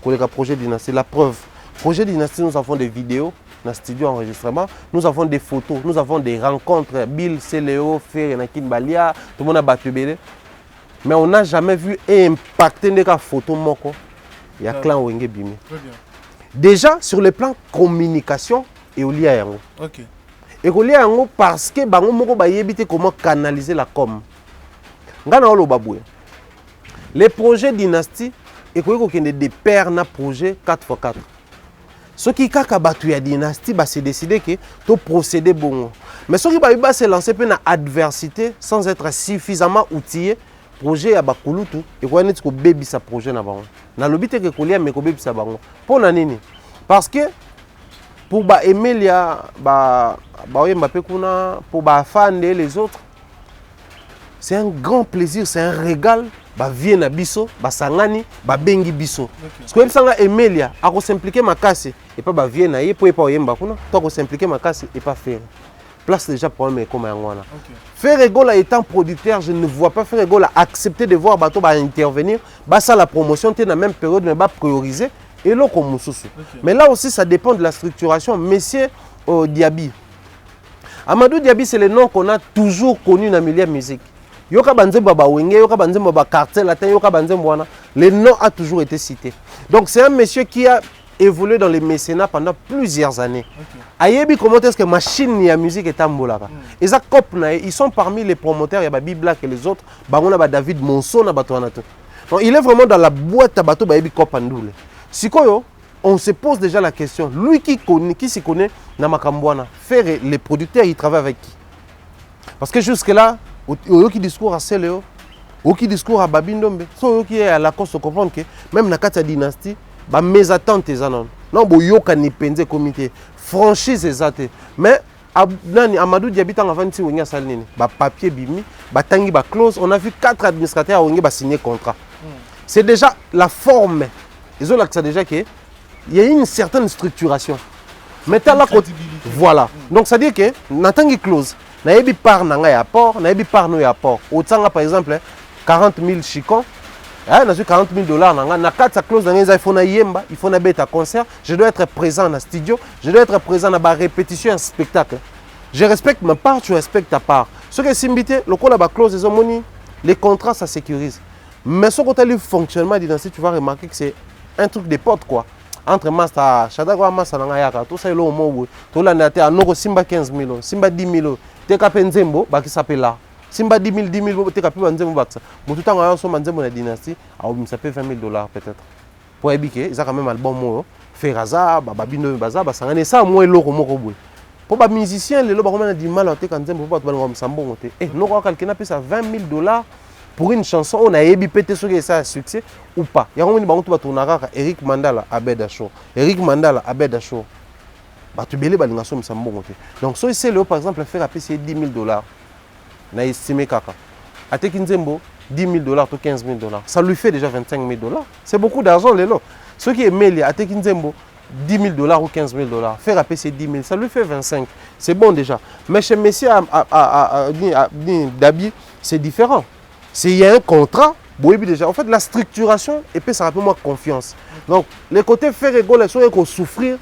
ko le projet dynastie. La preuve, projet dynastie, nous avons des vidéos dans le studio enregistrement, nous avons des photos, nous avons des rencontres, Bill, Céléo, Fer, Nakin Balia, tout le monde a battu belé. Mais on n'a jamais vu impacter les photos moko. Il y a clan Wenge Bimi. Déjà sur le plan communication et au lien yango. OK. Et au lien yango parce que bango moko ba yebite comment canaliser la com. Les projets dynastie et des pères na projet 4x4. Ce qui kaka batu ya dynastie ba se décider que to procéder bon. Mais ce qui ba se lancer pe na adversité sans être suffisamment outillé, projet ya bakulutu et ko net ko baby sa projet na bango. Na lobite que kolia mais ko baby sa bango. Pour na nini? Parce que pour ba Emelia ba Mbappé kuna pour ba fan les autres, c'est un grand plaisir, c'est un régal. Ba vie na biso, ba sangani, ba bengi biso. Parce que sanga Emelia a ko s'impliquer makasi et pas ba vie na ye pour pas yemba kuna, to ko s'impliquer makasi et pas faire. Place déjà problème comme yangwana. Faire Rigola étant producteur, je ne vois pas faire Rigola accepter de voir bateau ba intervenir, ba ça la promotion dans la même période mais ba prioriser et là comme mususu. Mais là aussi ça dépend de la structuration. Monsieur Diaby. Amadou Diaby, c'est le nom qu'on a toujours connu dans le milieu musique. Yoka Banzemba Wenge, Yoka Banzemba Cartel, Yoka Banzemba, le nom a toujours été cité. Donc c'est un monsieur qui a évolué dans les mécénats pendant plusieurs années. Ayebi, comment est-ce que machine et la musique est ambolaka. Et ça, ils sont parmi les promoteurs, il y a Babi Black et les autres, Bangona David Monson, donc il est vraiment dans la boîte à bateau Babi Kopandoule. Sikoyo, on se pose déjà la question, lui qui s'y connaît, Namakambouana, faire les producteurs, il travaille avec qui? Parce que jusque-là, qui discours à Céléo, qui discours à Babindombe, qui est à la cause de comprendre que même dans la dynastie, mes attentes sont non. Non, yoka ni penze comité. franchise ezate mais Amadou Diaby tant avant ti wenga salini ba papier bimi ba tangi ba clause on a vu 4 administrateurs wenga ba signer contrat. C'est déjà la forme. Ils ont là que ça déjà que il y a une certaine structuration. Mais t'as la voilà. Donc ça dit que natangi clause na yebi par nanga ya port, na yebi par no ya port. Otanga par exemple 40 000 chicons. Ah, na 40 000 $, na 4 clause il faut na yemba, il faut na beta concert, je dois être présent dans le studio, je dois être présent dans la répétition un spectacle. Je respecte ma part, tu respectes ta part. Ce que simbité, le col la clause des homonies, les contrats ça sécurise. Mais ce côté le fonctionnement d'identité, tu vas remarquer que c'est un truc de potes quoi. Entre master, chadagwa masa na yaka, tout ça lo mo, tout la nate à noko simba 15 000, simba 10 000, te kapenzembo ba qui s'appelle là. Simba 10 000, te kapi banzembo baksa. Mon tout en so manzembo na dynastie, a ça peut $20 000 peut-être. Pour ébiquer, ils ont quand même album mo, Ferraza, babino baza, ba sangane ça mo eloko moko boy. Pour les musiciens, les gens ont du mal à te quand ils ont et nous avons quelqu'un qui a $20 000 pour une chanson, on a ébipété sur ça succès ou pas. Il y a un moment où on a Eric Mandala à Bedacho. Eric Mandala à Bedacho. Tu belé balinga so msambo. Donc so c'est le par exemple faire appeler $10 000. Na estimé kaka. A te kinzembo $10 000 ou $15 000. Ça lui fait déjà $25 000. C'est beaucoup d'argent les lots. Ceux qui aiment les a te kinzembo $10 000 ou $15 000. Faire appeler ces 10 000, ça lui fait 25. C'est bon déjà. Mais chez Messi Dabi, c'est différent. Il y a un contrat, déjà. En fait, la structuration, et puis ça rappelle moi confiance. Donc, les côtés faire rigoler, c'est qu'on souffrir,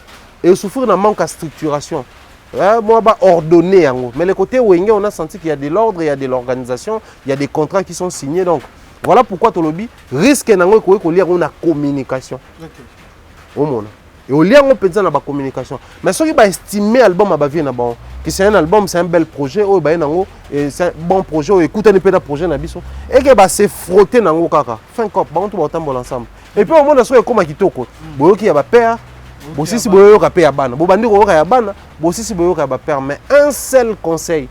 et souffrir d'un manque de structuration. Moi, ordonné. Mais les côtés où on a senti qu'il y a de l'ordre, il y a de l'organisation, il y a des contrats qui sont signés. Donc, voilà pourquoi Tolobi risque de lire une communication. Au monde. Et au lien on peut dire dans la communication. Mais ceux qui va estimer l'album à vie que c'est un album, c'est un bel projet, c'est un bon projet, écoute un peu de projet na biso et que va se frotter nango kaka. Fin cop, ba on tout ensemble ensemble. Et puis au moins na comme kitoko. Boyoki ya ba père, bosisi boyoka pe ya bana. Bo bandi ko ya bana, bosisi boyoka ba père, mais un seul conseil.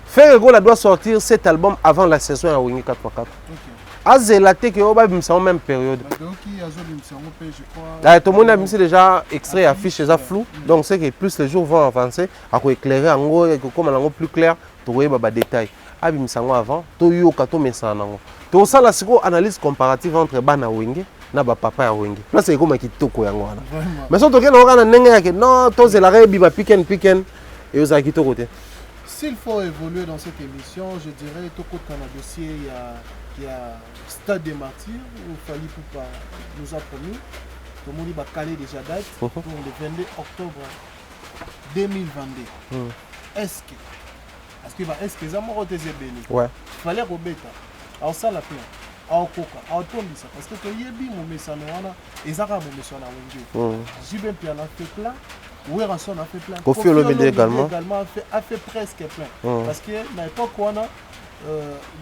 Faire Gola doit sortir cet album avant la saison à Wingi 4x4. Azelaté que oba bimsa en même période. Tout le monde a mis déjà extrait affiche déjà flou, donc c'est que plus les jours vont avancer, à quoi éclairer en gros et comme en plus clair, tu vois baba détail. Abimsa avant, to yo kato mesa nango. To ça la siko analyse comparative entre bana wenge na ba papa ya wenge. Là c'est comme kitoko yango wana. Mais so to ke na na nenga yake non to zelare bi ba piken et aux akito côté. S'il faut évoluer dans cette émission, je dirais tout côté dans le dossier il y a Stade des Martyrs où Fally Ipupa nous a promis. Tout le monde va caler déjà date pour le 22 octobre 2022. Est-ce que les amoureux des bénis? Ouais. Il fallait rebêta. Alors ça la plein. Alors coca. Alors tomber ça. Parce que tu y es bien mon message noana. Et ça va mon message noana. J'ai bien puis on a fait plein. Oui, on a fait plein. Koffi Olomide également. A fait presque plein. Parce que à l'époque on a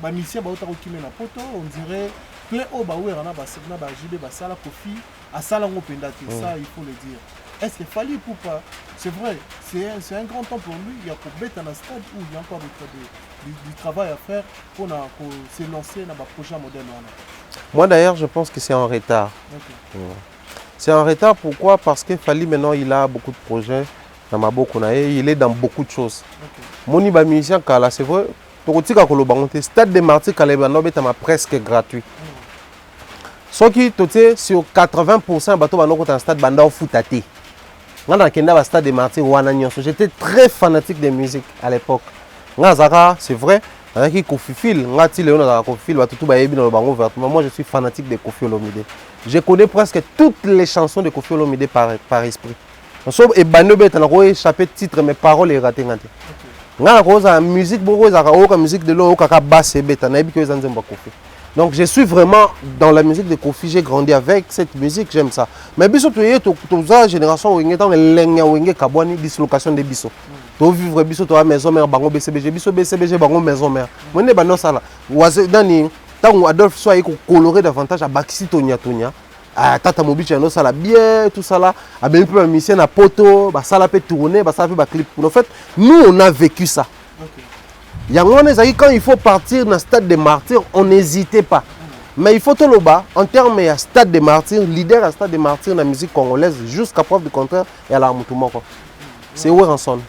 ba mission ba otako kimé na poto on dirait plein au ba wera na ba segna ba JB ba sala Koffi a sala ngo pendati ça il faut le dire. Est-ce que Fally Ipupa c'est vrai c'est un grand temps pour lui il y a pour bêta dans stade où il y a encore du travail à faire pour se lancer dans ba projet moderne. Moi d'ailleurs je pense que c'est en retard. C'est en retard pourquoi? Parce que Fally maintenant il a beaucoup de projets dans Maboko na il est dans beaucoup de choses. Moni ba musicien kala c'est vrai. Stade des Martyrs est presque gratuit. Sauf que sur 80% de stade banda foutaté. Stade des Martyrs j'étais très fanatique de musique à l'époque. C'est vrai, moi je suis fanatique de Koffi Olomide. Je connais presque toutes les chansons de Koffi Olomide par esprit. Et Banobe échappé titre mes paroles et raté. La musique musique de l'eau basse et bêta donc je suis vraiment dans la musique de Koffi, j'ai grandi avec cette musique, j'aime ça. Mais biso tu es la génération où il kabwani dislocation de biso. Tu vivre biso to maison mère bango BCBG biso BCBG bango maison mère. Moi ne bano sala. Waze dani tant Adolphe soit coloré davantage à Baxi Tonia. Tata Mobiche no sala bien tout ça là a bien peu mission na poto ba sala peut tourner ba sala fait ba clip. En fait nous on a vécu ça. Quand il faut partir dans le stade des Martyrs on n'hésitait pas Mais il faut tout le bas, en termes de stade des martyrs, leader à stade des martyrs dans la musique congolaise, jusqu'à preuve du contraire, il y a la Moutoumoko. C'est Weranson.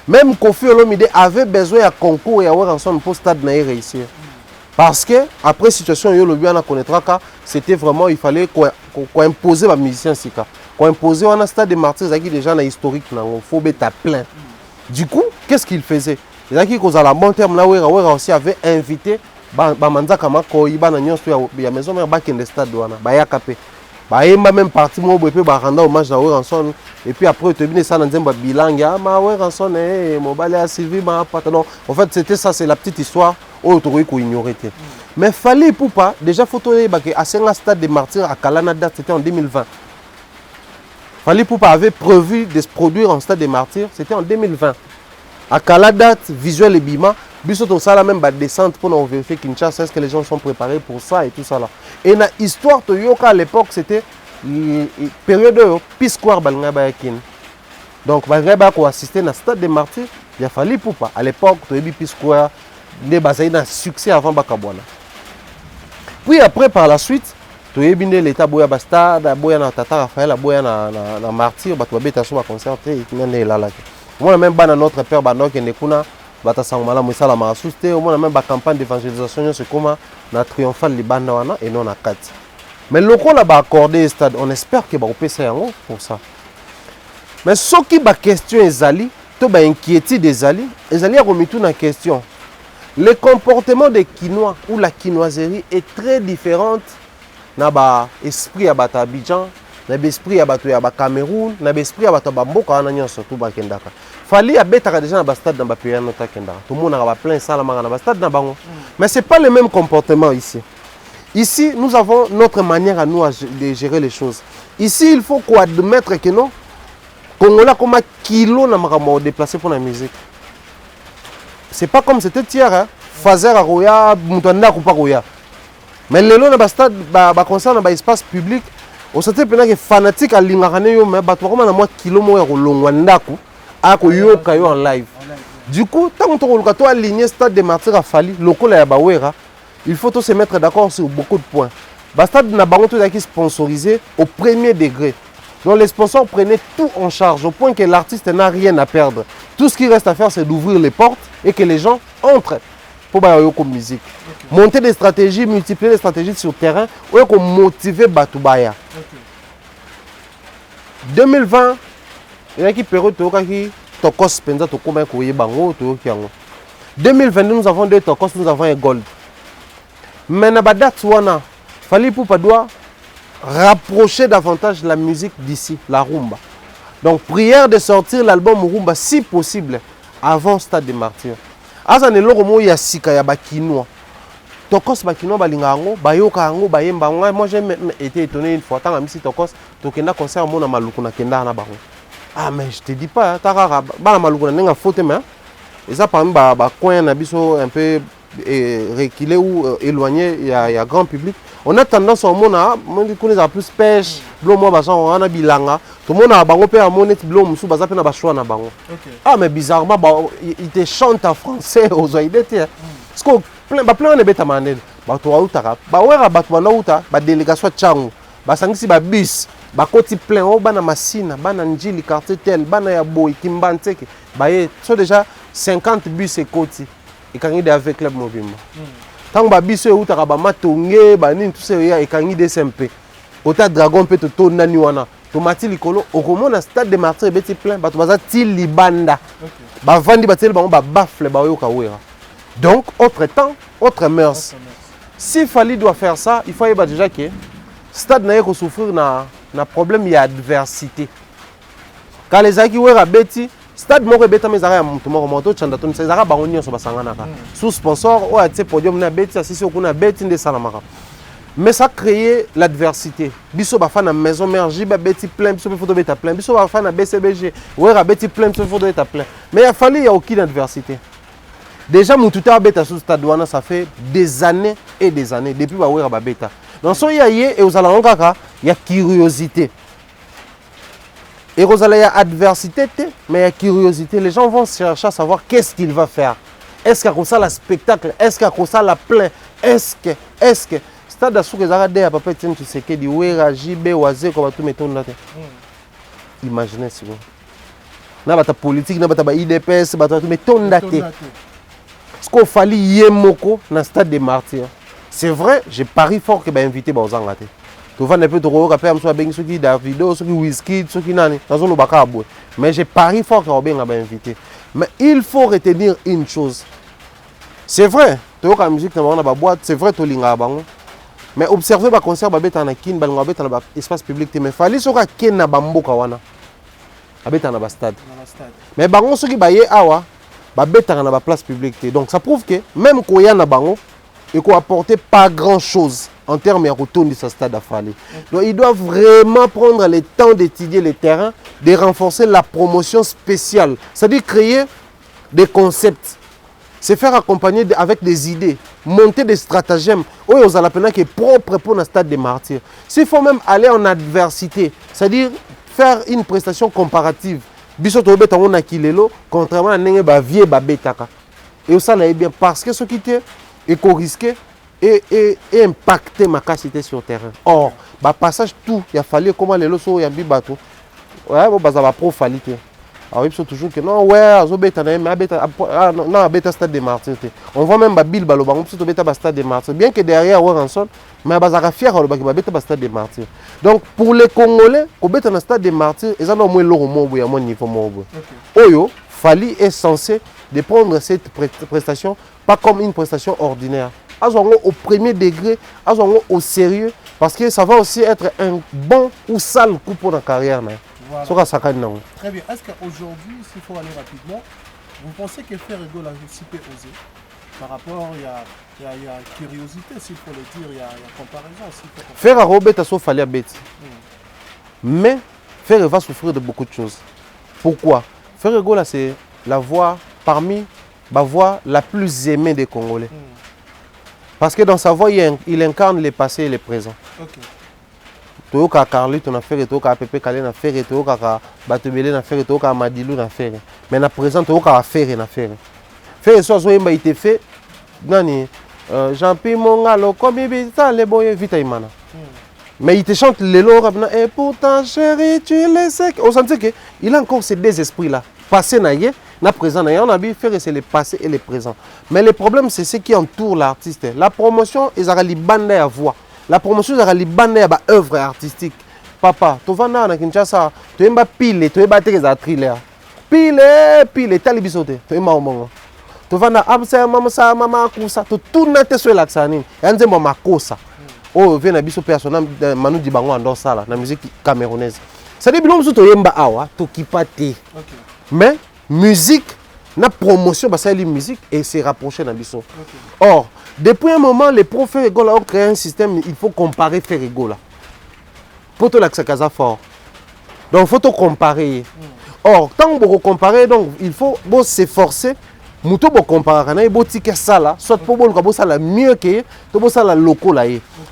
Même Kofi Olomide avait besoin d'un concours et à Weranson pour stade na réussir. Parce que, après situation, on connaîtra que c'était vraiment, il fallait qu'on impose les musiciens. Qu'on impose un stade des martyrs, qui déjà dans historique, il faut être plein. Du coup, qu'est-ce qu'il faisait? Il y a qui à la bon terme, là, aussi avait invité Bamanza Kamako, il y a maison, il y a stade, il y a même parti, il y a rendre hommage à Weranson. Et puis après, tu as vu ça dans un bilan, il y a Weranson, Sylvie, en fait, c'était ça, c'est la petite histoire où tu as ignoré. Mais fallait pour pas, déjà, il faut que à un stade des martyrs à Kalana, c'était en 2020. Fallait pour pas avait prévu de se produire en stade des martyrs, c'était en 2020. À quelle date, visuel et bima, biso ça la même descente pour nous vérifier Kinshasa, est-ce que les gens sont préparés pour ça et tout ça là. Et la histoire de Yoka à l'époque, c'était la période de Pisquoire Balanga Bayakin. Donc, Balanga pour assister à stade des martyrs, il a fallu pour pas. À l'époque, tu as vu Pisquoire, des basaïs d'un succès avant Bakabouana. Puis après, par la suite, tu as vu l'état Boya Bastard, Boya na Tata Raphaël, Boya na Martyr, tu as vu ta chose à concert, et tu as là. Moi, même dans notre père Banok et Nekuna, Batasangmala Moussa la Marasuste, moi, même la campagne d'évangélisation, c'est comme la triomphale Libanawana et non à 4. Mais le qu'on a accordé au stade, on espère qu'il va passer pour ça. Mais ce qui est question est Zali, tout est inquiétude des Zali, les Zali a remis tout en question. Le comportement des Quinois ou la quinoiserie est très différente dans l'esprit à Abidjan. Na l'esprit ya bato ya Cameroun, na l'esprit ya bato bamboka wana nyonso tout bakendaka. Fallait abetaka déjà na stade dans ba pays na takendaka. Tout le monde a plein ça la na stade na bango. Mais c'est pas le même comportement ici. Ici, nous avons notre manière à nous de gérer les choses. Ici, il faut qu'on admettre que non Congolais comme un kilo na makamo déplacé pour la musique. C'est pas comme c'était hier hein. Fazer à Roya, Mutanda ou pas Roya. Mais le long na stade ba concert na ba espace public. On s'était que fanatique à l'ingarané yo mais bato comme na moi kilo mo ya kolongwa ndako a ko yoka yo en live. Du coup, tant que tu as aligné stade des martyrs à Fali, local ya Bawera, il faut tous se mettre d'accord sur beaucoup de points. Le stade na bango tout qui sponsorisé au premier degré. Donc les sponsors prenaient tout en charge au point que l'artiste n'a rien à perdre. Tout ce qui reste à faire c'est d'ouvrir les portes et que les gens entrent pour bailler comme musique. Okay. Monter des stratégies, multiplier les stratégies sur le terrain pour motiver Batubaya. Okay. 2020, il y a qui période qui tokos penza to koma ko yebango to kiango. 2022 nous avons deux tokos, nous avons un gold. Mais na date wana fallait pour pas doit rapprocher davantage la musique d'ici, la rumba. Donc prière de sortir l'album rumba si possible avant Stade des Martyrs. Asa ne loko mo ya sika ya bakinois. Tokos bakinois balinga ngo, bayoka ngo, bayemba ngo. Moi j'ai été étonné une fois tant amisi tokos tokenda concert mo na maluku na kenda na bango. Ah mais je te dis pas tarara ba maluku na nga faute mais et ça parmi ba coin na biso un peu reculé ou éloigné il y a grand public. On a tendance au monde à connaître plus pêche, blo mo ba on a bilanga. Tout le monde a bango pe amonet blo musu baza pe na ba choix na bango. Ah mais bizarrement il te chante en français aux oreilles. Parce que plein de bêta manel. Ba to auta ba wera ba to na uta ba délégation changu. Ba sangisi ba bus, ba koti plein o bana masina, bana njili quartier tel, bana ya boy kimbanteke. Ba ye so déjà 50 bus et koti. Et quand il est avec club mouvement. Tant que biso uta ba matonge ba nini tout ça et quand il est SMP. Ota dragon peut te tourner ni wana. Tomati likolo okomona stade de martyrs beti plein ba to baza til libanda. Ba vandi ba tel ba bafle ba yoka wera. Donc autre temps, autre mœurs. Si Fali doit faire ça, il faut y déjà que stade n'a pas souffrir na problème il y a adversité. Quand les aki wera beti stade moko beta mais zara mutu moko moto chanda ton zara bangonyo so basangana ka. Sous sponsor o ate podium na beti asisi okuna beti nde salamaka. Mais ça crée l'adversité. Biso ba fa na maison mère jiba beti plein, biso photo beta plein, biso ba fa na BCBG, wera beti plein, biso photo beta plein. Mais il y a aucune adversité. Déjà mon tuteur beta sous stade wana ça fait des années et des années depuis ba wera ba beta. Dans son yaye et aux alangaka, il y a curiosité. Et aux il y a adversité, mais il y a curiosité. Les gens vont chercher à savoir qu'est-ce qu'il va faire. Est-ce qu'il y a comme ça le spectacle? Est-ce qu'il y a comme ça la plainte? Est-ce que stade à souk ezaka de ya papa Etienne Tshisekedi Wera JB Wazé ko batu metonda te. Imaginez si vous. Na bata politique na bata ba IDPS bata metonda te. Ce qu'il fallait yemoko na stade des martyrs. C'est vrai, j'ai pari fort que ba invité ba ozanga te. Tu vas ne peut te regarder am so bengi soki Davido, soki Wizkid, soki nani, nazo lo baka abwe. Mais j'ai pari fort que Robin ba invité. Mais il faut retenir une chose. C'est vrai, tu as la musique dans la boîte, c'est vrai, tu as la bango. Mais observer le concert, tu as un espace public, mais il fallait que tu aies un bamboka wana. Tu as un stade. Mais bango ceux qui baye awa, tu as une place publique. Donc ça prouve que même quand il y a un bango, il ne apporter pas grand chose en termes de retour de ce stade à Fali. Donc il doit vraiment prendre le temps d'étudier le terrain, de renforcer la promotion spéciale. C'est-à-dire créer des concepts. C'est faire accompagner avec des idées, monter des stratagèmes. Oui, aux Alapena qui est propre pour le stade des martyrs. S'il faut même aller en adversité, c'est-à-dire faire une prestation comparative. Bisoto beta on a kilelo, contrairement à n'engue ba vie ba betaka. Et ça là bien parce que ce qui était éco-risqué et impacté ma capacité sur le terrain. Or, bah passage tout, il a fallu comment les lots sont yambi bateau. Ouais, bon bah ça va pro falité. Alors ils sont toujours que non ouais, azobeta na mais beta non beta stade des martyrs. On voit même ba Bill baloba, on peut beta stade des martyrs. Bien que derrière Warrenson, mais bah ça fier le ba beta stade des martyrs. Donc pour les Congolais, ko beta na stade des martyrs, ils ont au moins leur mot à mon niveau mot. Oyo, Fali est censé de prendre cette prestation pas comme une prestation ordinaire. Au premier degré, au sérieux, parce que ça va aussi être un bon ou sale coup pour la carrière. Voilà. Très bien. Est-ce qu'aujourd'hui, s'il faut aller rapidement, vous pensez que Ferrego l'a aussi peu osé par rapport, il y a curiosité, s'il faut le dire, il y a comparaison. Ferrego bête à sauf fallait bête. Mais Ferrego va souffrir de beaucoup de choses. Pourquoi? Ferrego là, c'est la voix parmi la voix la plus aimée des Congolais. Parce que dans sa voix, il incarne le passé et le présent. Toyoka Carly, tu as fait, Toyoka Pepe Kalé, na fait, Toyoka Batubele, na fait, Toyoka Madilou, na fait. Mais na présent, Toyoka faire, na faire. Faire soit il été fait, nani, Jean-Pierre Mongalo, comme il ça, les boys, vite Imana. Mais il te chante les lots, et pourtant, chérie, tu le sais. On sent qu'il a encore ces deux esprits-là. Passé, naïe. Na présent, on a vu faire c'est le passé et le présent. Mais le problème, c'est ce qui entoure l'artiste. La promotion, ils ont les bandes à voix. La promotion, ils ont les bandes à œuvre artistique. Papa, tu vas dans Kinshasa, tu es pile, tu es battu les thriller. Pile, tu es bisoté, tu es maman. Tu vas dans Absa, maman, Kousa, tu tournes sur l'accent. Et on dit maman Kosa. Oh, vient à biso personnel, Manu Dibango en ça, la musique camerounaise. Ça dit, nous sommes yemba awa, tu kipate. Mais musique, la promotion, c'est la musique et c'est rapproché dans biso. Or, depuis un moment, les profs Ferrego ont créé un système, il faut comparer Ferrego là. Pour tout l'accès à fort. Donc, il faut tout comparer. Or, tant que vous comparez, donc, il faut s'efforcer. Muto bo comparer, il faut que ça là, soit pour bon ça la mieux que tout ça la local là.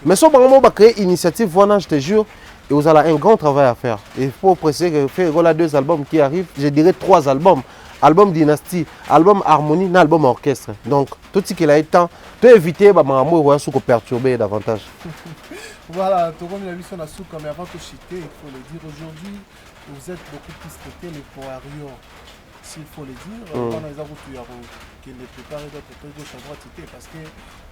Mais soit on va créer initiative, voilà, je te jure, et vous avez un grand travail à faire. Il faut préciser que Ferrego a 2 albums qui arrivent, je dirais 3 albums. Album Dynastie, album Harmonie, album Orchestre. Donc, tout ce qu'il a été temps, tu éviter de perturber davantage. Voilà, tout le monde a vu sur la soupe, mais avant de chuter, il faut le dire, aujourd'hui, vous êtes beaucoup plus traité les poiriers, s'il faut le dire. On a des qui ne préparent d'autres trucs gauche à droite, parce que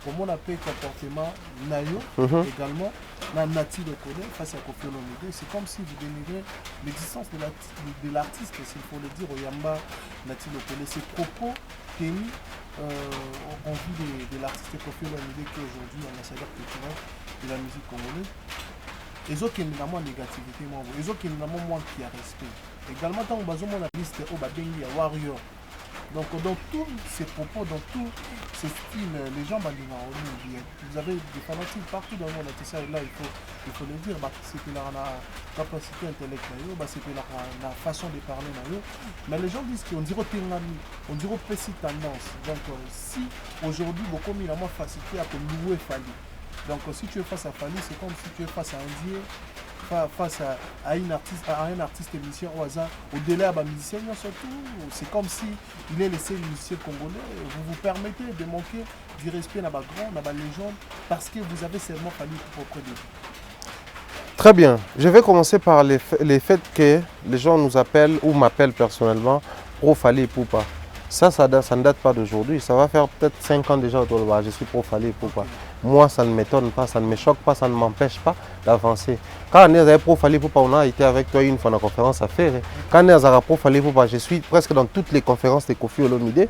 comme on appelle comportement Nayo, également, Nati le connaît, face à Kofi Olomide, c'est comme si vous dénigrez l'existence de l'artiste, s'il faut le dire, au Yamba, Nati le connaît, ses propos tenus en vue de l'artiste Kofi Olomide qui est aujourd'hui ambassadeur culturel de la musique congolaise. Ils ont qu'il y a moins de négativité, ils ont qu'il y a moins de respect. Également, dans la liste, il y a Warrior. Donc, dans tous ces propos, dans tous ces styles, les gens, vous avez des fanatiques partout dans le monde. Là, il faut le dire, c'est que la capacité intellectuelle, c'est que la façon de parler. Mais les gens disent qu'on dirait on dirait petite tendance. Donc, si aujourd'hui, beaucoup de moins facilité à te louer Fali. Donc si tu es face à Fali, c'est comme si tu es face à un dieu face à un artiste musicien au hasard, au-delà des musiciens, surtout, c'est comme si il est le seul musicien congolais. Vous vous permettez de manquer du respect à ma grande, à ma légende, parce que vous avez seulement fallu auprès de vous. Très bien. Je vais commencer par les faits que les gens nous appellent ou m'appellent personnellement Pro Fally Ipupa. Ça ne date pas d'aujourd'hui. Ça va faire peut-être 5 ans déjà autour de moi. Je suis Pro Fally Ipupa. Moi, ça ne m'étonne pas, ça ne me choque pas, ça ne m'empêche pas d'avancer. Quand on est Pro Fally Ipupa, on a été avec toi une fois dans la conférence à faire. Quand on est Pro Fally Ipupa, je suis presque dans toutes les conférences de Koffi Olomide.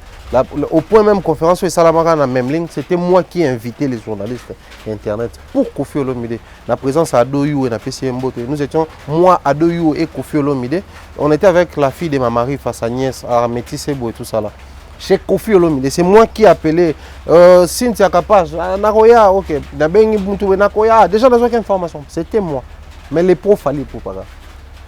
Au point même conférence sur Salamara dans la même ligne, c'était moi qui ai invité les journalistes Internet pour Koffi Olomide. La présence à Adoyou et à PC Mbote. Nous étions, moi, Adoyou et Koffi Olomide. On était avec la fille de ma mari, face à Niès, à Métis Sebo et tout ça là. Chez Koffi Olomide, c'est moi qui ai appelé Cynthia Kapage, Nakoya, ok, Nakoya, déjà dans aucune information, c'était moi. Mais les pros Fally Ipupa.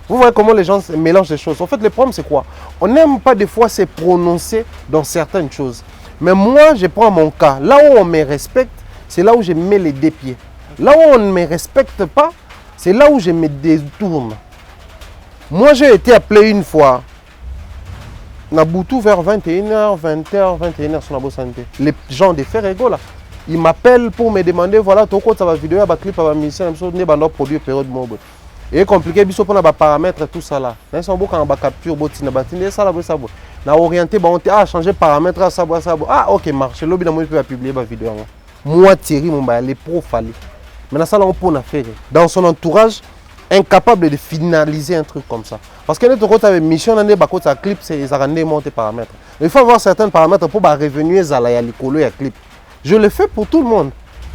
Vous voyez comment les gens mélangent les choses. En fait, le problème c'est quoi? On n'aime pas des fois se prononcer dans certaines choses. Mais moi, je prends mon cas. Là où on me respecte, c'est là où je mets les deux pieds. Là où on ne me respecte pas, c'est là où je me détourne. Moi, j'ai été appelé une fois. Naboutou vers 21h, 20h, 21h sur la Bosse Santé. Les gens de Ferrego là, ils m'appellent pour me demander voilà, ton code ça va vidéo, un clip, un musicien, ne va produire période mobile. Et compliqué, biso pour les paramètres tout ça là. Ils sont beaucoup en capture, botina batine, ça là, ça bon. Na orienté, on a changé paramètres, ça bon, ça bon. Ah ok, marche. Lobby dans moi peut publier ma vidéo. Moi Thierry Mumba, les Pro Fally. Maintenant ça là on peut faire. Dans son entourage, incapable de finaliser un truc comme ça. Parce que notre côté mission, on a un clip, c'est les monter paramètres. Il faut avoir certains paramètres pour revenir à la clip. Je le fais pour tout le monde.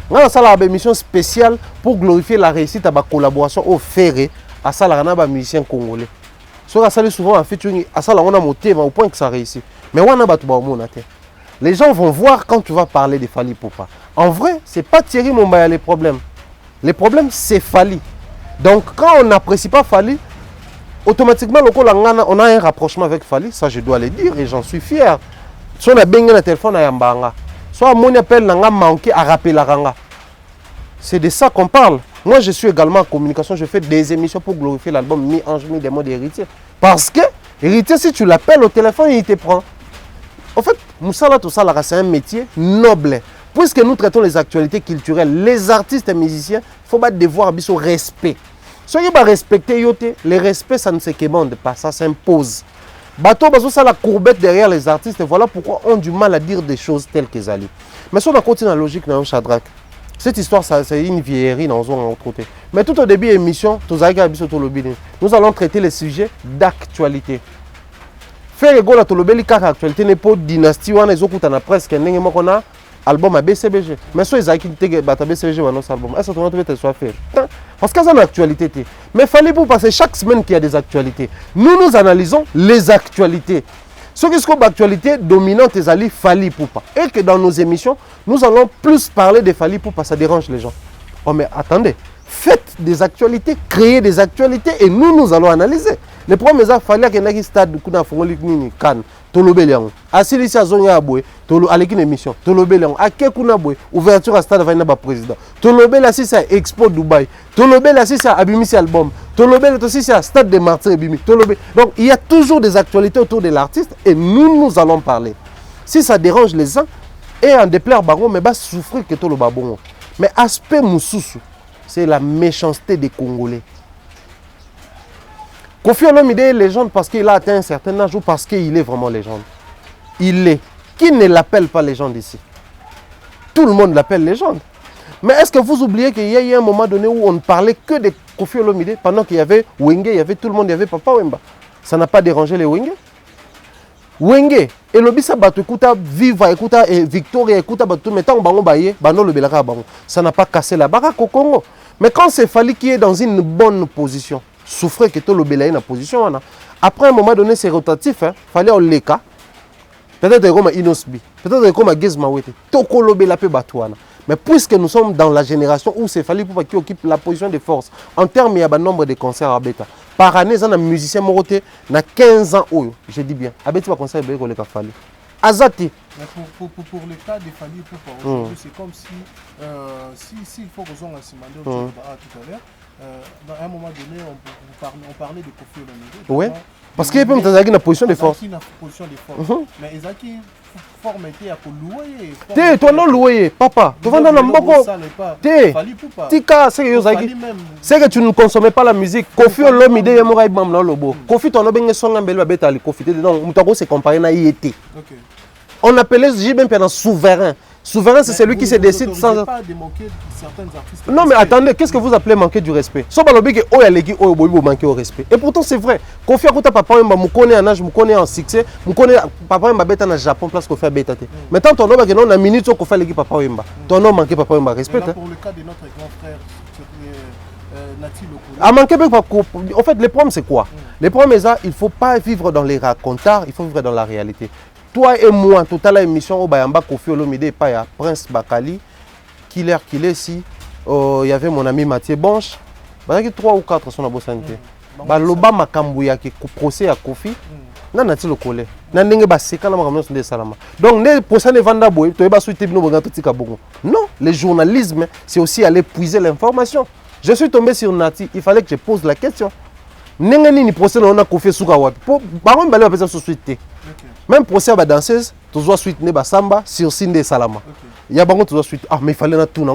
On a une mission spéciale pour glorifier la réussite de la collaboration au ferré à un musicien congolais. So, ça souvent en featuring, à ça on a monté au point que ça réussit. Mais on a battu les gens vont voir quand tu vas parler de Fally Ipupa. En vrai, ce n'est pas Thierry Mumba les problèmes. Les problèmes, c'est Fally. Donc quand on n'apprécie pas Fally, automatiquement on a un rapprochement avec Fally, ça je dois le dire et j'en suis fier. Si on a bien le téléphone à Yambanga, soit mon appel n'a manqué à rappeler la ranga. C'est de ça qu'on parle. Moi je suis également en communication, je fais des émissions pour glorifier l'album Mi-Ange, Mi-Démon d'Héritier. Parce que Héritier, si tu l'appelles au téléphone, il te prend. En fait, Moussala tout ça, c'est un métier noble. Puisque nous traitons les actualités culturelles, les artistes et musiciens, il faut devoir avoir respect. Si on va respecter le respect, ça ne se commande pas, ça s'impose. Bateau, ça la courbette derrière les artistes, et voilà pourquoi on a du mal à dire des choses telles qu'elles allaient. Mais si on continue la logique dans Shadrach, cette histoire, c'est une vieillerie dans un côté. Mais tout au début de l'émission, nous allons traiter les sujets d'actualité. Faire égale à tout le bel cas actualité n'est pas dynastie, on a presque un album à BCBG. Mais si ils ont quitté BCBG, on a un album. Est-ce que tu vas te faire? Parce que c'est une actualité. Mais il fallait pour passer chaque semaine qu'il y a des actualités. Nous analysons les actualités. Ce qui est une actualité dominante, c'est Fally Ipupa. Et que dans nos émissions, nous allons plus parler de Fally Ipupa, ça dérange les gens. Oh mais attendez, faites des actualités, créez des actualités et nous allons analyser. Le problème est qu'il fallait qu'il y ait un stade de Cannes. Tolobelian. Asili si azonya aboy, tolo aleki émission. Tolobelian. Ake kuna boy, ouverture à stade vaina ba président. Tolobela si c'est Expo Dubaï. Tolobela si c'est Abimisi album. Tolobela aussi c'est stade de Martyrs Bimi. Tolobé. Donc il y a toujours des actualités autour de l'artiste et nous allons parler. Si ça dérange les uns et en déplaire baron mais va souffrir que tolo babon. Mais aspect Moussoussou, c'est la méchanceté des Congolais. Koffi Olomide est légende parce qu'il a atteint un certain âge ou parce qu'il est vraiment légende. Il est. Qui ne l'appelle pas légende ici? Tout le monde l'appelle légende. Mais est-ce que vous oubliez qu'il y a eu un moment donné où on ne parlait que de Koffi Olomide pendant qu'il y avait Wenge, il y avait tout le monde, il y avait Papa Wemba. Ça n'a pas dérangé les Wenge. Wenge, et le bisa batu écouta Viva, écouta Victoria, écouta batu mettant bango baye, bano le belaka bango. Ça n'a pas cassé la baraque au Congo. Mais quand c'est Fally qui est dans une bonne position, souffrait que tout le belaye dans la position. Après un moment donné, c'est rotatif. Il fallait au Leka. Peut-être comme Inosbi. Peut-être comme Gezmawete. Toko le belape batouana. Mais puisque nous sommes dans la génération où c'est Fally Ipupa qui occupe la position de force, en termes, il y a un nombre de concerts à Beta. Par année, il y a un musicien moroté, il y a 15 ans. Je dis bien. À Beta, il y a un concert de Fally. Azati. Pour le cas de Fally Ipupa, c'est comme si, s'il faut que nous ayons tout à l'heure, à un moment donné, on parlait de Koffi Olomide. Oui. Parce qu'il peut être dans une position de force. Mais Ezaki, forme était à louer. Té, toi non loué, papa. Tu vas dans le mboko. Té, tika, c'est que tu ne consommais pas la musique. Koffi Olomide est mort avec Bam Lobo. Koffi, ton obéng son ambelé bête à le Koffi. Donc, Moutako se comparer na IET. On appelait JBM pendant souverain. Souverain, c'est celui qui se décide sans. Pas de manquer certains artistes. Non, mais attendez, qu'est-ce que vous appelez manquer du respect? So balobi que oyaleki oyoboyi manquer au respect. Et pourtant c'est vrai. Koffi Akuta papa mba mukone en âge, mukone en succès, mukone papa mba beta na Japon place Koffi beta te. Maintenant ton nom que non na minute so Koffi leki papa mba. Ton nom manquer papa mba respect. Pour le cas de notre grand frère Nati Lokolo. A manquer en fait le problème c'est quoi? Le problème est ça, il faut pas vivre dans les racontards, il faut vivre dans la réalité. Toi et moi, toute la émission au Bayamba Koffi Olomide et pas ya Prince Bakali, Killer si il y avait mon ami Mathieu Bonche, il y a 3 ou 4 sont à Bosanité. Baloba makambuya qui procès à Koffi, na nati lokole. Na ndenge ba seka na makambo de salama. Donc ne procès ne vanda boy, to eba suite bino bonga totika bongo. Non, le journalisme c'est aussi aller puiser l'information. Je suis tombé sur Nati, il fallait que je pose la question. Ndenge nini procès na Koffi suka wapi? Po ba ngomba le pesa suite. Même procès à la danseuse, tu dois suite ne samba sur Sinde Salama. Il y a beaucoup de suite. Ah mais il fallait na tout.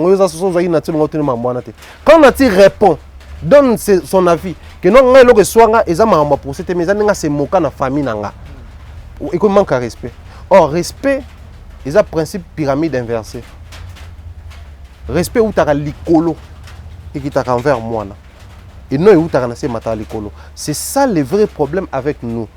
Quand Nati répond, donne son avis, que non ngai loke swanga ezama amba procès mais nga se moka na famille nanga. Et comment manque respect. Or respect, c'est un principe pyramide inversée. Respect ou ta likolo et qui t'a envers moi là. Et non ou ta na mata likolo. C'est ça le vrai problème avec nous.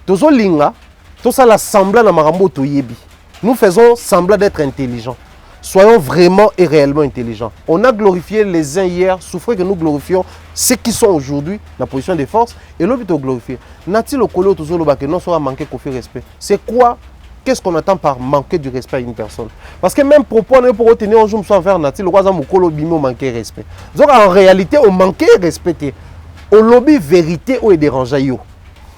Tozo linga tout ça l'assemblée dans Marambo Toyebi. Nous faisons semblant d'être intelligents. Soyons vraiment et réellement intelligents. On a glorifié les uns hier, souffrez que nous glorifions ceux qui sont aujourd'hui dans la position de force et l'autre plutôt glorifier. N'a-t-il au colo toujours le que non soit manquer Koffi respect? C'est quoi? Qu'est-ce qu'on attend par manquer du respect à une personne? Parce que même propos pour retenir un jour soit vers Nati le roi Mokolo bimo manquer respect. Donc en réalité on manquait respecter. Au lobby vérité ou est dérangé yo.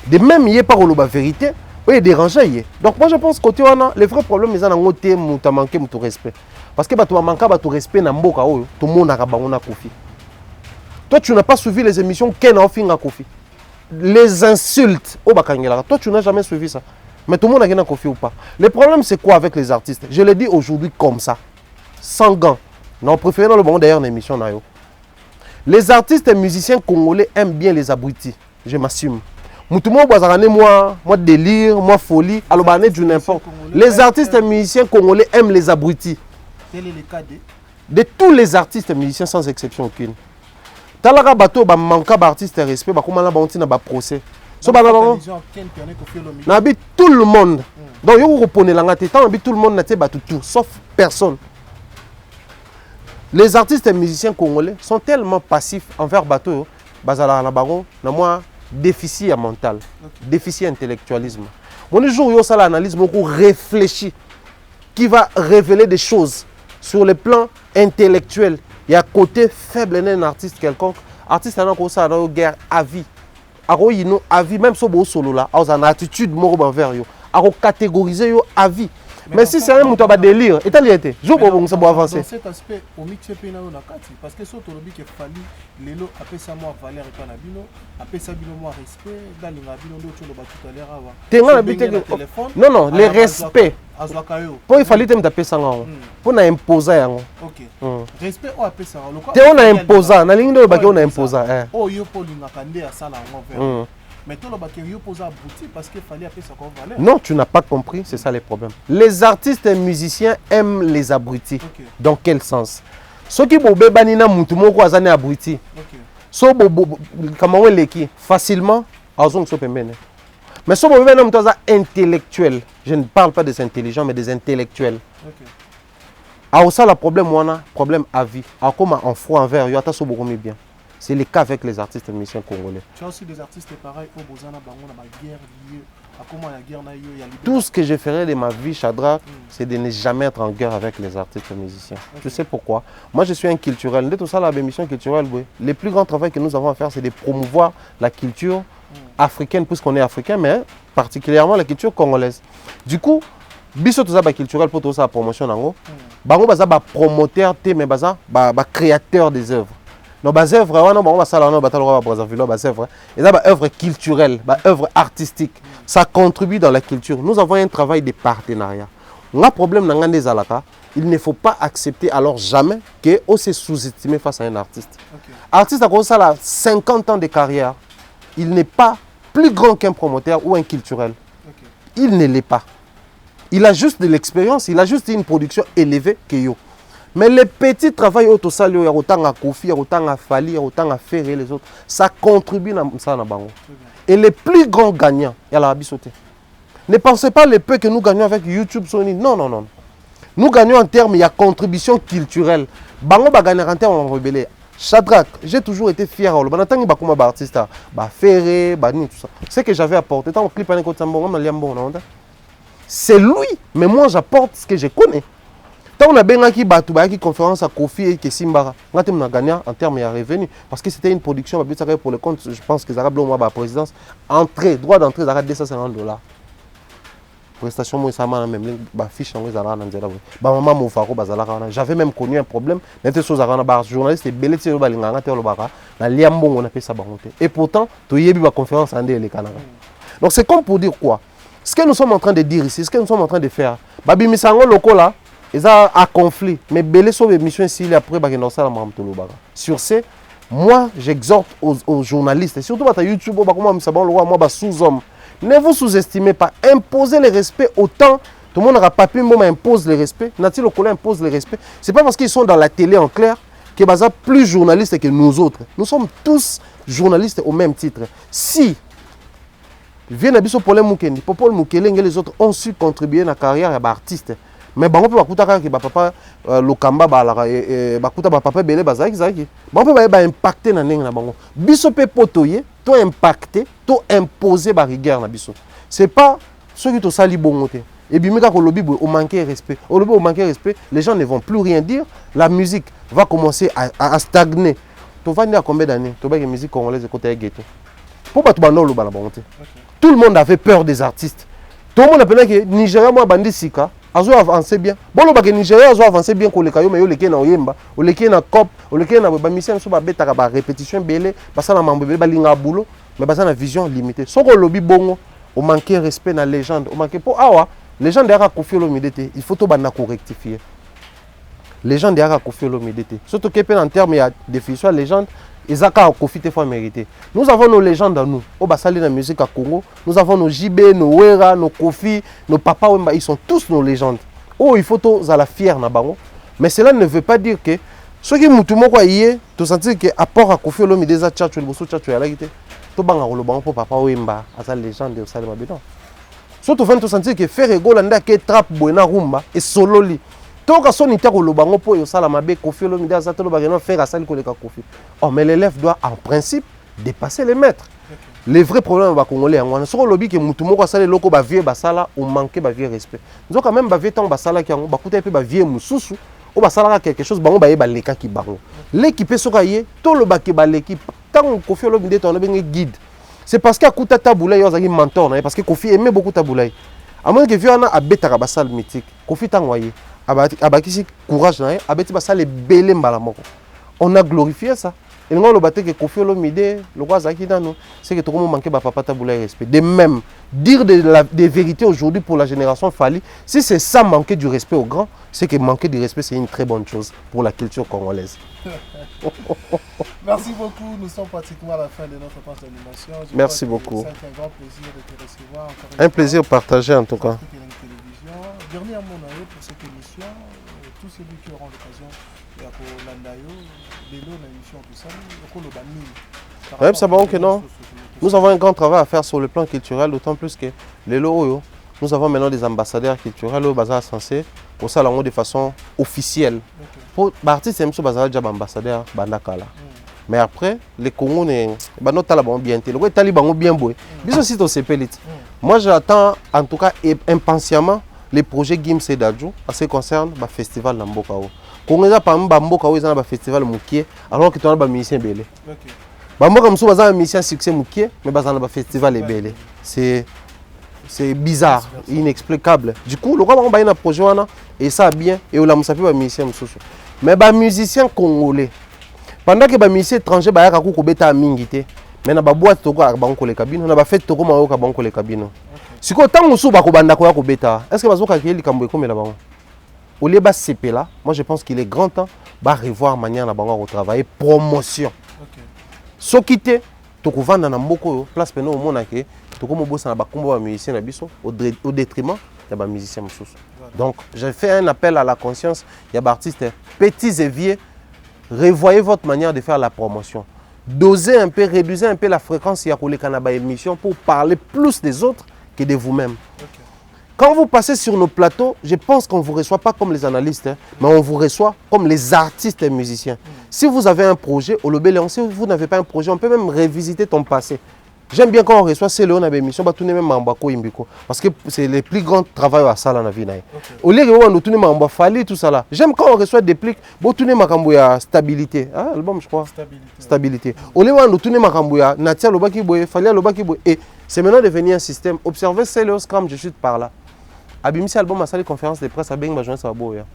De même il y a pas au lobby vérité. Oui, dérangé. Donc moi je pense que le vrai problème c'est que tu as manqué de respect. Parce que tu as manqué de respect dans mboka tout le monde a Koffi. Toi tu n'as pas suivi les émissions Ken a fait Koffi. Les insultes au Bakangela. Toi tu n'as jamais suivi ça. Mais tout le monde a Koffi ou pas. Le problème c'est quoi avec les artistes? Je le dis aujourd'hui comme ça. Sans gants. Non, préféré dans le bon d'ailleurs l'émission. Les artistes et musiciens congolais aiment bien les abrutis. Je m'assume. Moi délire, moi folie, alors du n'importe. Les artistes et musiciens congolais aiment les abrutis. Quel est le cas de tous les artistes et musiciens sans exception aucune. Talaka bato ba manka ba artiste respect ba comment la banti na ba procès. So ba na tout le monde. Donc yo repone la ngate tant tout le monde na te ba tout sauf personne. Les artistes et musiciens congolais sont tellement passifs envers bato bazala na bango na moi déficit mental, déficit intellectualisme. Mon jour yo ça l'analyse beaucoup réfléchi qui va révéler des choses sur le plan intellectuel. Il y a côté faible d'un artiste quelconque. Artiste a encore ça dans guerre à vie. Aro yino à vie même so bo solo là, a une attitude moro envers yo. Aro catégoriser yo à vie. Mais si c'est un mouton à délire, et t'as été, je peux vous avancer. Dans cet aspect, au mix parce que sur Tolobi qui fallu, Lélo appelle ça moi valeur et panabino, appelle ça bino moi respect, dans le nabino d'autres choses tout à l'heure. Non, non, le respect. Pour il fallait te taper ça en pour na imposer en. Ok. Respect ou appelle ça en. Te on a imposé, na ligne de baguette on a imposé. Oh yo pour l'ingakande à ça là en. Mais tout le baquet pose abouti parce qu'il fallait appeler ça comme valeur. Non, tu n'as pas compris, c'est ça le problème. Les artistes et musiciens aiment les abrutis. Okay. Dans quel sens? Ceux qui bobé banina mutumo ko azane abruti. So bobo comment on leki facilement azong so pembene. Mais so bobé banina mutuza intellectuel. Je ne parle pas des intelligents mais des intellectuels. OK. Alors ça le problème on problème à vie. Alors comment en froid envers yo ata so beaucoup bien. C'est le cas avec les artistes et musiciens congolais. Tu as aussi des artistes pareils au Bozana Bango dans la guerre liée à comment la guerre n'a eu. Tout ce que je ferai de ma vie, Shadrach, c'est de ne jamais être en guerre avec les artistes et musiciens. Okay. Tu sais pourquoi? Moi, je suis un culturel. De tout ça, la émission culturelle, le plus grand travail que nous avons à faire, c'est de promouvoir la culture africaine, puisqu'on est africain, mais particulièrement la culture congolaise. Du coup, biso tout ça culturel pour tout ça promotion nango. Bango baza ba promoteur, mais baza ba créateur des œuvres. nos œuvres wana bango basala wana batalo ba Brazzaville ba œuvres et ça ba œuvre culturelle ba œuvre artistique ça contribue dans la culture. Nous avons un travail de partenariat. On a problème dans ngande zalaka, il ne faut pas accepter alors jamais que on se sous-estimer face à un artiste. Artiste a ça là 50 ans de carrière, il n'est pas plus grand qu'un promoteur ou un culturel. Il ne l'est pas. Il a juste de l'expérience, il a juste une production élevée que yo. Mais les petits travail auto salio ya autant à Kofi, autant à Fali, autant à Ferré les autres, ça contribue à ça na bango. Et les plus grands gagnants, il y a la bisoté. Ne pensez pas les peu que nous gagnons avec YouTube, Sony. Non, non, non. Nous gagnons en termes, il y a contribution culturelle. Bango ba gagner en termes rebelle. Shadrach, j'ai toujours été fier au Banatang ba comme artiste, ba Ferré, ba ni tout ça. C'est que j'avais apporté tant au clip en côté Sambon, c'est lui, mais moi j'apporte ce que je connais. Tant on a bien qui battu qui conférence à Kofi et que Simbara, on a gagné en termes de revenus parce que c'était une production pour le compte, je pense que les Arabes la présidence entrée, droit d'entrée d'arrêt $250. Prestation moi ça m'a même ba fiche en zala na nzela ba maman mo fako bazala kana j'avais même connu un problème n'était chose à ba journaliste et belé tse ba linganga te lo baka na liambongo na pesa bangote et pourtant to yebi ba conférence ande les canara. Donc c'est comme pour dire quoi? Ce que nous sommes en train de dire ici, ce que nous sommes en train de faire, babi misango loko là, ils ont un conflit, mais belé sur l'émission ici après ba dans ça la mam to lo baka. Sur ce, moi j'exhorte aux journalistes et surtout à YouTube ba comment misabon lo moi ba sous-homme. Ne vous sous-estimez pas. Imposez le respect autant. Tout le monde n'aura pas pu imposer le respect. Nati Lokola impose le respect. Ce n'est pas parce qu'ils sont dans la télé en clair qu'ils sont plus journalistes que nous autres. Nous sommes tous journalistes au même titre. Si viennent à Paul Mukendi, Paul Mukele et les autres ont su contribuer à la carrière d'artiste. Mais bon, on peut pas que papa Lokamba bakuta papa belé bazaki zaki. Bon, on peut pas impacter na nenga na bango. Biso pe potoyer, to impacter, to imposer ba rigueur na biso. C'est pas ceux qui to sali bongoté. Et bien quand lobby au manquer respect. Au lobby au manquer respect, les gens ne vont plus rien dire, la musique va commencer à stagner. To va à combien d'années? To ba que musique congolaise côté ghetto. Pour pas to ba no lo ba na bongoté. Tout le monde avait peur des artistes. Tout le monde appelait que Nigeria moi bandi sika. Azo avancer bien. Bon le bagage Nigeria azo avancer bien ko le kayo mais yo leke na oyemba, o leke na cop, o leke na ba mission so ba betaka ba répétition belé, basa na mambo ba linga boulot, mais basa na vision limitée. Soko lobby bongo, o manquer respect na légende, o manquer pour awa, légende ya Koffi Olomide, il faut to bana ko rectifier. Légende ya Koffi Olomide. Surtout que en termes ya définition légende, Ezaka Koffi te fois mérité. Nous avons nos légendes à nous. Au basali la musique à Congo, nous avons nos JB, nos Wera, nos Koffi, nos Papa Wemba, ils sont tous nos légendes. Oh, il faut tous à la fière na bango. Mais cela ne veut pas dire que ceux qui mutumo quoi yé, tu sentir que apport à Koffi Olomide des tchatchu le bosso tchatchu ya la gité. To banga lo bango pour Papa Wemba, à sa légende au Salima Bédon. Surtout quand tu sentir que faire rigolo nda que trap boina rumba et solo li. Tant que son inter au bango pour yosala mabe Koffi Olomide azatelo bageno faire asali koleka Koffi. Oh mais l'élève doit en principe dépasser les maîtres. Les vrais problèmes ba congolais ngwana soko lobi ke mutu moko asala loko ba vieux basala ou manquer ba vieux respect. Nous quand même ba vieux tant basala ki ba kuta pe ba vieux mususu o basala quelque chose bango ba yeba leka ki bango. L'équipe soka yé to lo ba ke ba l'équipe tant Koffi Olomide to na bengi guide. C'est parce que kuta Taboulay yo zaki mentor parce que Koffi aimait beaucoup Taboulay. À moins que vieux ana abeta ka basal mythique. Koffi tangoyé. Abaki courage na abeti basale belé mbala moko. On a glorifié ça. Et nous le batté que Koffi Olomide le roi zaki nano c'est que tout le monde manquait ba papa Taboulay respect. De même dire des vérités aujourd'hui pour la génération Fali, si c'est ça manquer du respect aux grands, c'est que manquer du respect c'est une très bonne chose pour la culture congolaise. Merci beaucoup, nous sommes pratiquement à la fin de notre page d'animation. Merci beaucoup. C'est un grand plaisir de te recevoir. Un plaisir partagé en tout cas. Dernier mot pour cette émission, tous ceux qui auront l'occasion de l'émission tout ça, que non. Nous avons un grand travail à faire sur le plan culturel, d'autant plus que les lots, nous avons maintenant des ambassadeurs culturels au bazar censé pour ça de façon officielle. Pour l'artiste, c'est un ambassadeur bandakala. Mais après, les Congos ne talibans bien les talibans bien beau. Bisous aussi au CPLIT. Moi j'attends en tout cas impatiemment les projets Gims et Dadjo en ce qui concerne le festival Nambokao. Congolais par exemple Nambokao ils ont un festival Moukié alors que tu as un musicien belé. Bamboka msou baza un musicien succès Moukié mais baza un festival est belé. C'est bizarre, inexplicable. Du coup, le roi va un projet et ça bien et on a musapé un musicien msou. Mais ba musicien congolais pendant que les musiciens étrangers bayaka ko beta mingi te mais na ba boîte toko ka banko les cabines na ba fête toko mayo ka banko les cabines siko tango su ba ko banda ko ya ko beta est-ce que bazoka ke likambo ekomela bango au lieu ba CP là moi je pense qu'il est grand temps ba revoir manière na bango ko travailler promotion soki te toko vanda na mboko yo place peno au mona ke toko mobosa na ba kombo ba musiciens na biso au détriment ya ba musiciens mosusu. Donc j'ai fait un appel à la conscience ya ba artistes petits et vieux. Revoyez votre manière de faire la promotion. Dosez un peu, réduisez un peu la fréquence de la émission pour parler plus des autres que de vous-même. Quand vous passez sur nos plateaux, je pense qu'on ne vous reçoit pas comme les analystes, mais on vous reçoit comme les artistes et musiciens. Si vous avez un projet, au Lobé-Léon, si vous n'avez pas un projet, on peut même revisiter ton passé. J'aime bien quand on reçoit ces Léon à l'émission, même Mambako Imbiko, parce que c'est le plus grand travail à ça dans la vie. Au lieu de nous tourner Mamba Fali, tout ça là. J'aime quand on reçoit des plics, bon tourner Makambouya stabilité. Ah, l'album, je crois. Stabilité. Au lieu de nous tourner Makambouya, Natia Lobaki Boye, Fali Lobaki Boye. Et c'est maintenant devenu un système. Observez ces Léon Scrum, je chute par là. Abimisi album à salle conférence de presse à Beng Bajon Saboya.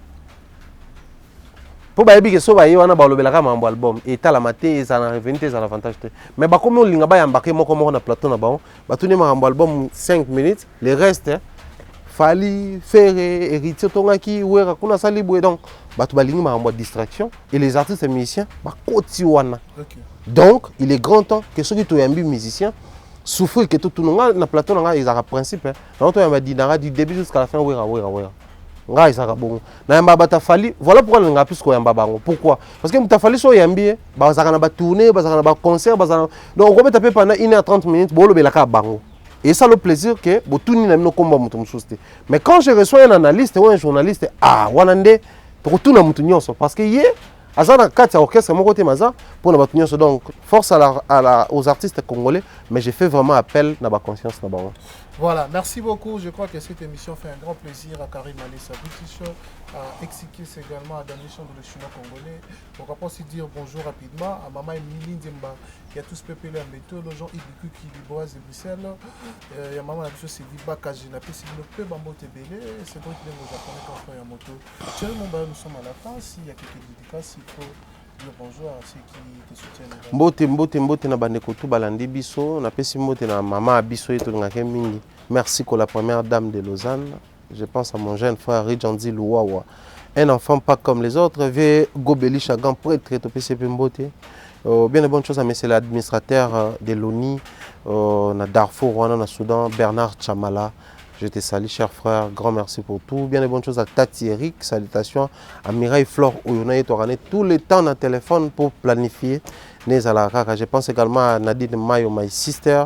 Pour bayebi que so baye wana balobelaka mambo album et ta la maté ça na revenu ça avantage mais ba comme on linga ba yambake moko moko na plateau na ba tuni mambo album 5 minutes le reste Fali Ferré héritier tongaki wera kuna sali boué donc batu balingi mambo distraction et les artistes et musiciens ba koti wana. Donc il est grand temps que ceux qui to yambi musiciens souffrir que tout na plateau na ils a principe donc to yamba dinara du début jusqu'à la fin wera. Voilà pourquoi on a plus de bango. Pourquoi? Parce que Moutafali so yambi, bazaka na tourner, bazaka na concert, bazaka. Donc on peut taper pendant 1h30 minutes, bolo belaka bango. Et ça le plaisir que botuni na mino komba mutu mususte. Mais quand je reçois un analyste ou un journaliste, ah wanande, pour tout na mutu nyonso parce que yé azana kati orchestre mon côté maza pour na batu nyonso. Donc force aux artistes congolais, mais j'ai fait vraiment appel na ba conscience na bango. Voilà, merci beaucoup. Je crois que cette émission fait un grand plaisir à Karim Alissa Boutisho, à Exikis également, à Danichon de le Chinois congolais. Pourquoi pas aussi dire bonjour rapidement à Maman Emily Ndemba, qui a tous peuplé un métaux, les gens Ibiku qui liboise de Bruxelles. Il y a Maman Abisho Sidiba Kajinapi, c'est le peu Bambo Tebele, c'est donc les mots japonais quand on fait un moto. Thierry Momba, nous sommes à la fin. S'il y a quelques dédicaces, il faut. Bonjour à ceux qui te soutiennent. Mbote na bandeko tu balandi biso na pesi mbote na mama biso eto ngake mingi. Merci pour la première dame de Lausanne. Je pense à mon jeune frère Ridjandi Louawa. Un enfant pas comme les autres, vieux Gobeli Chagan prêtre to PCP Mbote. Bien de bonnes choses à monsieur l'administrateur de l'ONI na Darfour, Rwanda, na Soudan, Bernard Chamala. Je te salue, cher frère. Grand merci pour tout. Bien de bonnes choses à Tati Eric. Salutations à Mireille Flore Ouyonaye Torane. Tout le temps dans le téléphone pour planifier. Je pense également à Nadine Mayo, my sister.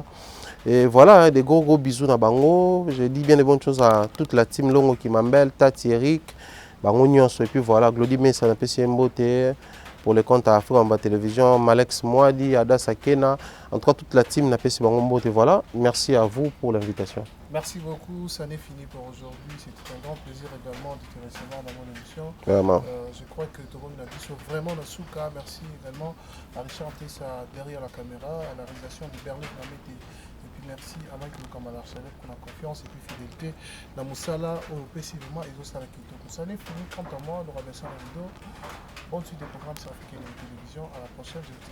Et voilà, des gros bisous dans Bango. Je dis bien de bonnes choses à toute la team Longo qui m'embelle. Tati Eric. Bango Nyonso. Et puis voilà, Glody Messa, na PCMBOT. Pour les comptes à Afrique en bas télévision, Malex Moadi, Ada Sakena, en tout cas toute la team n'a pas si bon et voilà. Merci à vous pour l'invitation. Merci beaucoup, ça n'est fini pour aujourd'hui. C'était un grand plaisir également de te recevoir dans mon émission. Je crois que tout le monde a dit vraiment dans Souka. Merci également à Richard Tessa derrière la caméra, à la réalisation de Berlin Namete. Et puis merci à Mike Kamala Archalet pour la confiance et puis fidélité. Dans Moussala, au PCVement et au Salakito. Ça n'est fini. Quant à moi, nous remercions la vidéo. Bonne suite des programmes sur Afrique Télévision. À la prochaine. Je vous dis